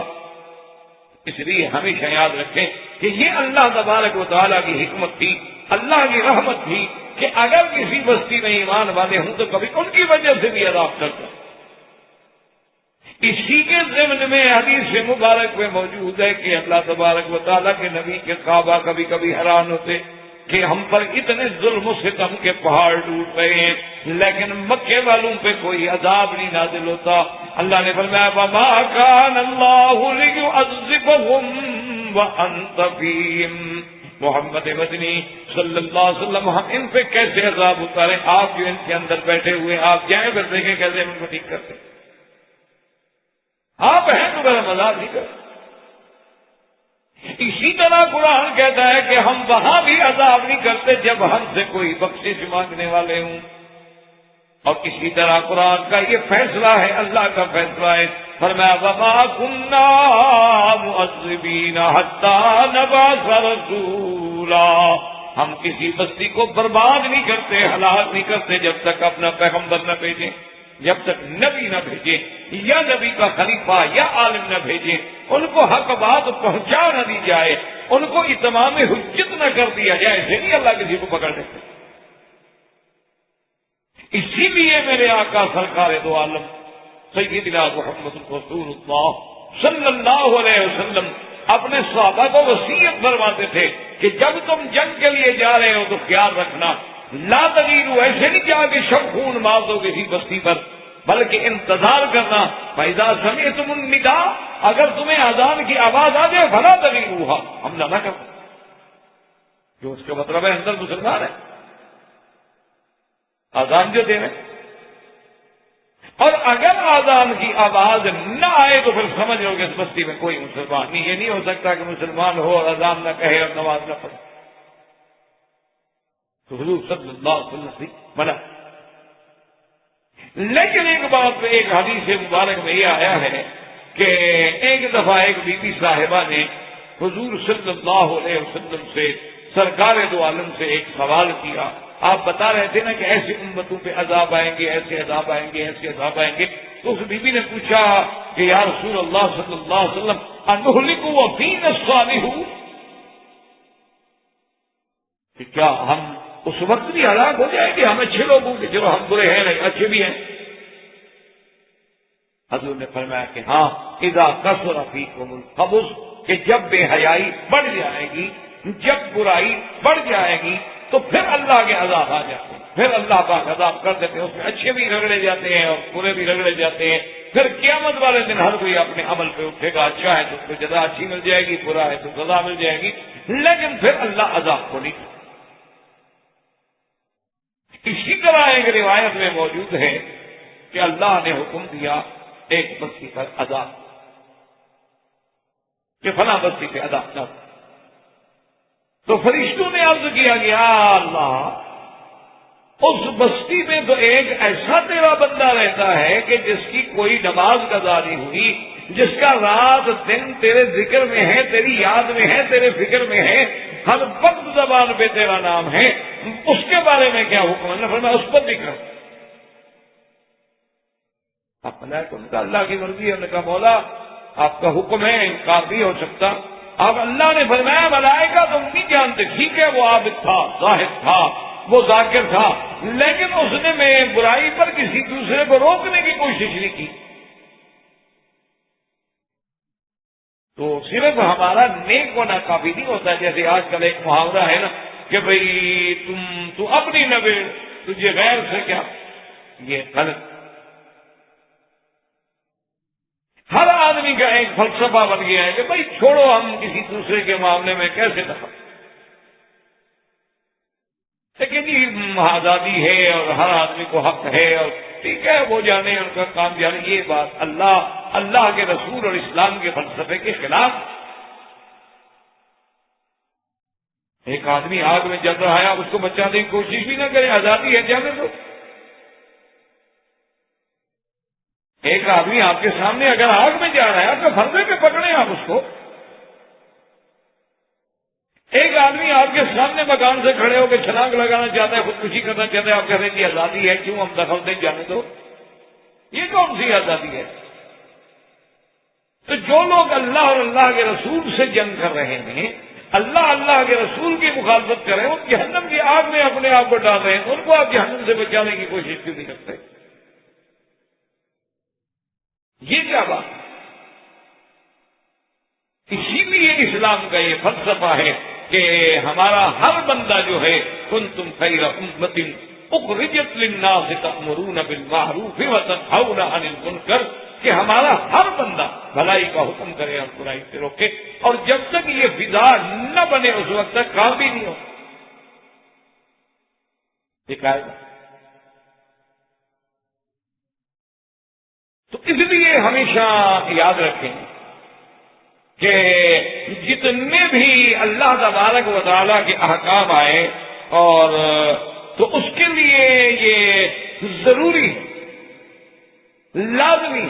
اس لیے ہمیشہ یاد رکھیں کہ یہ اللہ تبارک و تعالیٰ کی حکمت تھی، اللہ کی رحمت تھی کہ اگر کسی بستی میں ایمان والے ہوں تو کبھی ان کی وجہ سے بھی عذاب کرتا۔ اسی کے ضمن میں حدیث مبارک میں موجود ہے کہ اللہ تبارک و تعالیٰ کے نبی کے صحابہ کبھی کبھی حیران ہوتے کہ ہم پر اتنے ظلم و ستم کے پہاڑ ٹوٹ رہے ہیں لیکن مکے والوں پہ کوئی عذاب نہیں نازل ہوتا۔ اللہ نے فرمایا وَمَا كَانَ اللَّهُ لِيُعَذِّبَهُمْ وَأَنْتَ فِيهِمْ، محمد مدنی صلی اللہ علیہ وسلم ہم ان پہ کیسے عذاب اتاریں، آپ جو ان کے اندر بیٹھے ہوئے آپ جائیں پھر دیکھیں کیسے ان کو ٹھیک کرتے، آپ ہیں تو میرا مذاق نہیں کرتے۔ اسی طرح قرآن کہتا ہے کہ ہم وہاں بھی عذاب نہیں کرتے جب ہم سے کوئی بخشش مانگنے والے ہوں، اور اسی طرح قرآن کا یہ فیصلہ ہے، اللہ کا فیصلہ ہے، فرمایا وَمَا كُنَّا مُعَذِّبِينَ حَتَّى نَبْعَثَ رَسُولًا، ہم کسی بستی کو برباد نہیں کرتے، ہلاک نہیں کرتے جب تک اپنا پیغمبر نہ بھیجیں، جب تک نبی نہ بھیجے یا نبی کا خلیفہ یا عالم نہ بھیجے، ان کو حق بات پہنچا نہ دی جائے، ان کو اتمام حجت نہ کر دیا جائے، ایسے نہیں اللہ کسی کو پکڑ دیتے۔ اسی لیے میرے آقا سرکار دو عالم سیدنا محمد رسول اللہ صلی اللہ علیہ وسلم اپنے صحابہ کو وصیت فرماتے تھے کہ جب تم جنگ کے لیے جا رہے ہو تو خیال رکھنا، لا تغیروا، ایسے نہیں جا کے شب خون مار دو کسی بستی پر، بلکہ انتظار کرنا، فَإِذَا سَمِعْتُمُ النِّدَاءَ، اگر تمہیں اذان کی آواز آ جائے فَلَا تَغِیرُوهَا، حملہ نہ کرو، جو اس کا مطلب ہے اندر مسلمان ہے، اذان جو دے رہے اور اگر آزان کی آواز نہ آئے تو پھر سمجھ لو کہ اس بستی میں کوئی مسلمان نہیں. یہ نہیں ہو سکتا کہ مسلمان ہو اور اذان نہ کہے اور نماز نہ پڑھے. تو حضور صلی اللہ علیہ وسلم سے منع. لیکن ایک بات میں ایک حدیث مبارک میں یہ آیا ہے کہ ایک دفعہ ایک بی بی صاحبہ نے حضور صلی اللہ علیہ وسلم سے سرکار دو عالم سے ایک سوال کیا. آپ بتا رہے تھے نا کہ ایسی امتوں پہ عذاب آئیں گے, ایسے عذاب آئیں گے, ایسے عذاب آئیں گے. تو اس بی بی نے پوچھا کہ یا رسول اللہ صلی اللہ علیہ وسلم انہلک وفینا الصالح, کہ کیا ہم اس وقت بھی ہلاک ہو جائیں گے؟ ہم اچھے لوگ ہوں گے, چلو ہم برے ہیں نہیں اچھے بھی ہیں. حضور نے فرمایا کہ ہاں اذا کثر فیکم الخبث, کہ جب بے حیائی بڑھ جائے گی, جب برائی بڑھ جائے گی تو پھر اللہ کے عذاب آ جاتے ہیں, پھر اللہ پاک عذاب کر دیتے ہیں. اس میں اچھے بھی رگڑے جاتے ہیں اور برے بھی رگڑے جاتے ہیں. پھر قیامت والے دن ہر کوئی اپنے عمل پہ اٹھے گا, اچھا ہے تو اس کو جزا اچھی مل جائے گی, برا ہے تو سزا مل جائے گی, لیکن پھر اللہ عذاب کو نہیں. اسی طرح ایک روایت میں موجود ہے کہ اللہ نے حکم دیا ایک بستی پر عذاب, کہ فلاں بستی پہ عذاب نہ. تو فرشتوں نے عرض کیا کہ یا اللہ, اس بستی میں تو ایک ایسا تیرا بندہ رہتا ہے کہ جس کی کوئی نماز قضا نہیں ہوئی, جس کا رات دن تیرے ذکر میں ہے, تیری یاد میں ہے, تیرے فکر میں ہے, ہر وقت زبان پہ تیرا نام ہے, اس کے بارے میں کیا حکم ہے؟ فرمایا اس پر بھی کرو. اپنا تم کا اللہ کی مرضی ہے. انہوں نے کہا مولا آپ کا حکم ہے, انکار نہیں ہو سکتا. اب اللہ نے فرمایا ملائکہ تم نہیں جانتے, ٹھیک ہے وہ عابد تھا, زاہد تھا, وہ ذاکر تھا, لیکن اس نے میں برائی پر کسی دوسرے کو روکنے کی کوشش نہیں کی. تو صرف ہمارا نیک ہونا کافی نہیں ہوتا. جیسے آج کل ایک محاورہ ہے نا کہ بھئی تو اپنی نبے تجھے غیر سے کیا, یہ غلط. ہر آدمی کا ایک فلسفہ بن گیا ہے کہ بھئی چھوڑو, ہم کسی دوسرے کے معاملے میں کیسے دخل. لیکن یہ آزادی ہے اور ہر آدمی کو حق ہے, اور ٹھیک ہے وہ جانے, ان کا کام جانے. یہ بات اللہ کے رسول اور اسلام کے فلسفے کے خلاف. ایک آدمی آگ میں جل رہا ہے, آپ اس کو بچانے کی کوشش بھی نہ کریں, آزادی ہے جانے دو. ایک آدمی آپ کے سامنے اگر آگ میں جا رہا ہے, آپ کے پھردے پہ پکڑیں آپ اس کو. ایک آدمی آپ کے سامنے مکان سے کھڑے ہو کے چھلانگ لگانا چاہتا ہے, خودکشی کرنا چاہتا ہے, آپ کہتے ہیں کہ آزادی ہے, کیوں ہم دخل دیں, جانے دو. یہ کون سی آزادی ہے؟ تو جو لوگ اللہ اور اللہ کے رسول سے جنگ کر رہے ہیں, اللہ کے رسول کی مخالفت کر رہے ہیں, وہ جہنم کی آگ میں اپنے آپ کو ڈال رہے ہیں, ان کو آپ جہنم سے بچانے کی کوشش کیوں نہیں کرتے؟ یہ کیا بات ہے؟ اسی لیے اسلام کا یہ فلسفہ ہے کہ ہمارا ہر بندہ جو ہے کنتم خیر امۃ اخرجت للناس تأمرون بالمعروف وتنہون عن المنکر, کہ ہمارا ہر بندہ بھلائی کا حکم کرے اور برائی سے روکے, اور جب تک یہ فضا نہ بنے اس وقت تک کام بھی نہیں ہو. یہ قاعدہ. تو اس لیے ہمیشہ یاد رکھیں کہ جتنے بھی اللہ تبارک و تعالیٰ کے احکام آئے, اور تو اس کے لیے یہ ضروری لازمی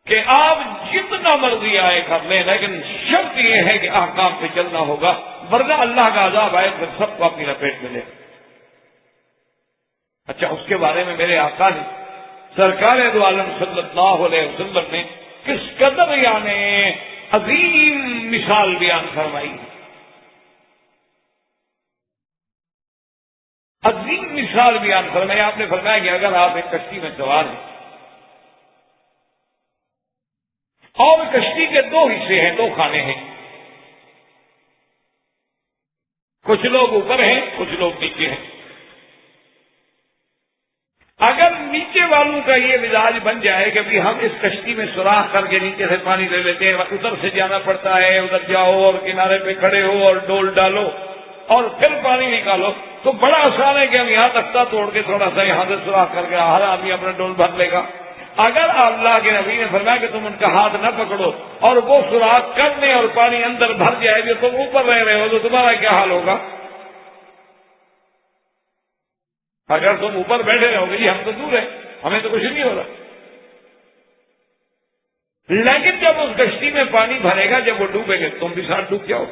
کہ آپ جتنا مرضی آئے کر لیں, لیکن شرط یہ ہے کہ احکام پہ چلنا ہوگا, ورنہ اللہ کا عذاب آئے تو سب کو اپنی لپیٹ میں لے. اچھا, اس کے بارے میں میرے آقا نے سرکار دو عالم صلی اللہ علیہ وسلم نے کس قدر یعنی عظیم مثال بیان فرمائی ہے, عظیم مثال بیان فرمائی. آپ نے فرمایا کہ اگر آپ ایک کشتی میں سوار ہیں اور کشتی کے دو حصے ہیں, دو خانے ہیں, کچھ لوگ اوپر ہیں, کچھ لوگ نیچے ہیں. اگر نیچے والوں کا یہ مزاج بن جائے کہ بھی ہم اس کشتی میں سوراخ کر کے نیچے سے پانی لے لیتے ہیں, ادھر سے جانا پڑتا ہے, ادھر جاؤ اور کنارے پہ کھڑے ہو اور ڈول ڈالو اور پھر پانی نکالو, تو بڑا آسان ہے کہ ہم یہاں تختہ توڑ کے تھوڑا سا یہاں سے سوراخ کر کے ہر آدمی اپنا ڈول بھر لے گا. اگر اللہ کے نبی نے فرمایا کہ تم ان کا ہاتھ نہ پکڑو اور وہ سوراخ کر لیں اور پانی اندر بھر جائے جو تم اوپر رہ رہے ہو تو تمہارا کیا حال ہوگا؟ اگر تم اوپر بیٹھے رہو گے جی ہم تو دور ہیں ہمیں تو کچھ نہیں ہو رہا. لیکن جب اس کشتی میں پانی بھرے گا جب وہ ڈوبے گے تم بھی ساتھ ڈوب جاؤ.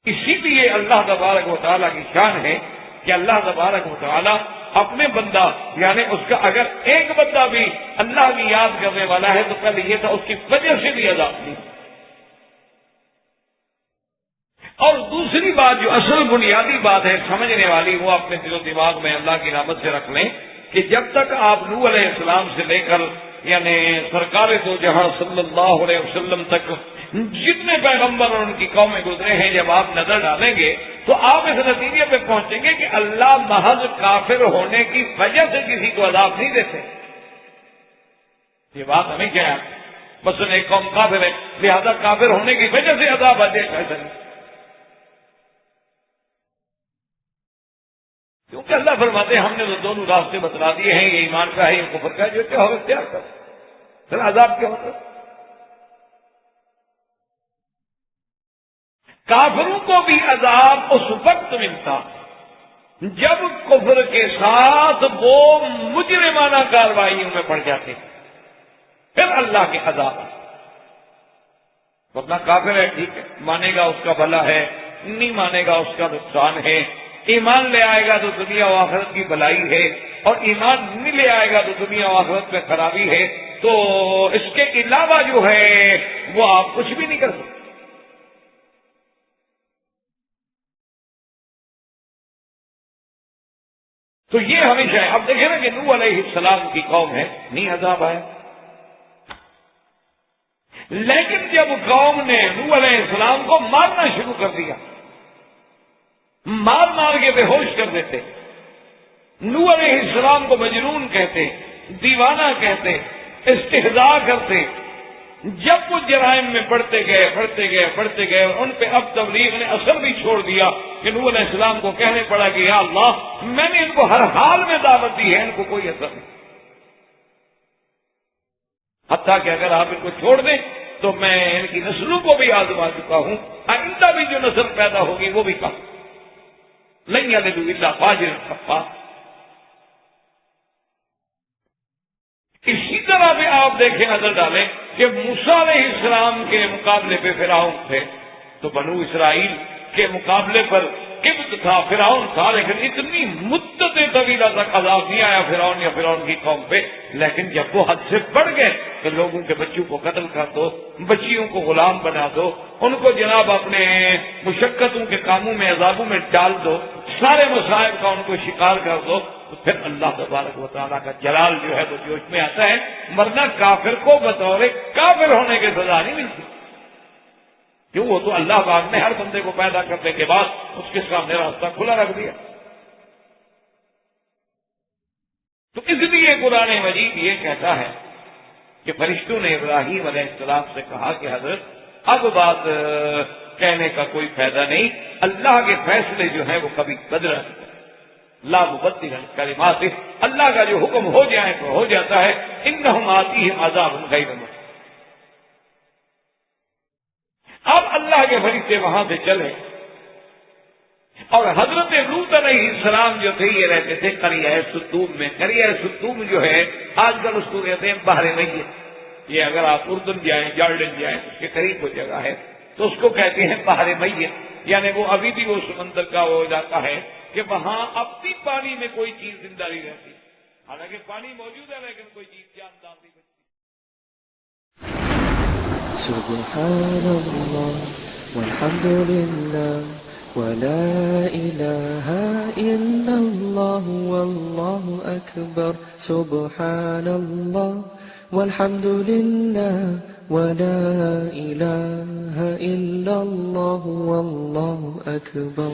اسی لیے اللہ تبارک و تعالیٰ کی شان ہے کہ اللہ تبارک و تعالیٰ اپنے بندہ یعنی اس کا اگر ایک بندہ بھی اللہ کی یاد کرنے والا ہے تو پہلے یہ تھا اس کی وجہ سے بھی عذاب نہیں. اور دوسری بات جو اصل بنیادی بات ہے سمجھنے والی وہ اپنے دل و دماغ میں اللہ کی رحمت سے رکھ لیں کہ جب تک آپ نوح علیہ السلام سے لے کر یعنی سرکار دو جہاں صلی اللہ علیہ وسلم تک جتنے پیغمبر اور ان کی قومیں گزرے ہیں جب آپ نظر ڈالیں گے تو آپ اس نتیجے پہ پہنچیں گے کہ اللہ محض کافر ہونے کی وجہ سے کسی کو عذاب نہیں دیتے. یہ بات ہمیں کیا ہے مثلا ایک قوم کافر ہے لہذا کافر ہونے کی وجہ سے عذاب آ جائے ایسا نہیں. کیونکہ اللہ فرماتے ہیں ہم نے تو دونوں راستے بتلا دیے ہیں یہ ایمان کا ہے یہ کفر کا ہے جو کیا ہو اختیار کر پھر عذاب کیا ہوتا. کافروں کو بھی عذاب اس وقت ملتا جب کفر کے ساتھ وہ مجرمانہ کارروائیوں میں پڑ جاتے پھر اللہ کے عذاب. ورنہ کافر ہے ٹھیک ہے مانے گا اس کا بھلا ہے نہیں مانے گا اس کا نقصان ہے. ایمان لے آئے گا تو دنیا و آخرت کی بھلائی ہے اور ایمان نہیں لے آئے گا تو دنیا و آخرت میں خرابی ہے. تو اس کے علاوہ جو ہے وہ آپ کچھ بھی نہیں کر سکتے. تو یہ ہمیشہ ہے. اب دیکھیں نا کہ نوح علیہ السلام کی قوم ہے نہیں عذاب آیا لیکن جب قوم نے نوح علیہ السلام کو مارنا شروع کر دیا مار مار کے بے ہوش کر دیتے نوح علیہ السلام کو مجنون کہتے دیوانہ کہتے استہزاء کرتے جب وہ جرائم میں بڑھتے گئے اور ان پہ اب تبلیغ نے اثر بھی چھوڑ دیا کہ نوح علیہ السلام کو کہنے پڑا کہ یا اللہ میں نے ان کو ہر حال میں دعوت دی ہے ان کو کوئی اثر نہیں حتیٰ کہ اگر آپ ان کو چھوڑ دیں تو میں ان کی نسلوں کو بھی آزما چکا ہوں آئندہ بھی جو نسل پیدا ہوگی وہ بھی کم نہیں یلد الا فاجر کفار. اسی طرح بھی آپ دیکھیں نظر ڈالیں کہ موسیٰ علیہ السلام کے مقابلے پہ فرعون تھے تو بنو اسرائیل کے مقابلے پر قبط تھا فرعون تھا لیکن اتنی مدت طویلہ تک عذاب نہیں آیا فرعون یا فرعون کی قوم پہ. لیکن جب وہ حد سے بڑھ گئے کہ لوگوں کے بچوں کو قتل کر دو بچیوں کو غلام بنا دو ان کو جناب اپنے مشقتوں کے کاموں میں عذابوں میں ڈال دو سارے مصائب کا ان کو شکار کر دو تو پھر اللہ تبارک و تعالیٰ کا جلال جو ہے وہ جوش میں آتا ہے. ورنہ کافر کو بطور کافر ہونے کی سزا نہیں ملتی کیوں وہ تو اللہ پاک نے ہر بندے کو پیدا کرنے کے بعد اس کے سامنے راستہ کھلا رکھ دیا. تو اس لیے قرآن مجید یہ کہتا ہے کہ فرشتوں نے ابراہیم علیہ السلام سے کہا کہ حضرت اب بات کہنے کا کوئی فائدہ نہیں اللہ کے فیصلے جو ہیں وہ کبھی بدل لا مبدل لکلماتہ اللہ کا جو حکم ہو جائے تو ہو جاتا ہے. انہم آتیہم عذاب غیر مؤجل. اب اللہ کے فرشتے وہاں سے چلے اور حضرت لوط علیہ السلام جو تھے یہ رہتے تھے قریہ سدوم میں. قریہ سدوم جو ہے آج کل اس کو کہتے ہیں بحر میت. یہ اگر آپ اردن جائیں جارڈن جائیں اس کے قریب وہ جگہ ہے تو اس کو کہتے ہیں بحر میت یعنی وہ ابھی بھی وہ سمندر کا وہ علاقہ ہے کہ وہاں اب بھی پانی میں کوئی چیز زندہ نہیں رہتی حالانکہ پانی موجود ہے لیکن کوئی چیز جاندار نہیں بچتی. سبحان اللہ والحمد للہ ولا الہ الا اللہ واللہ اکبر. سبحان اللہ والحمد للہ ولا الہ الا اللہ واللہ اکبر.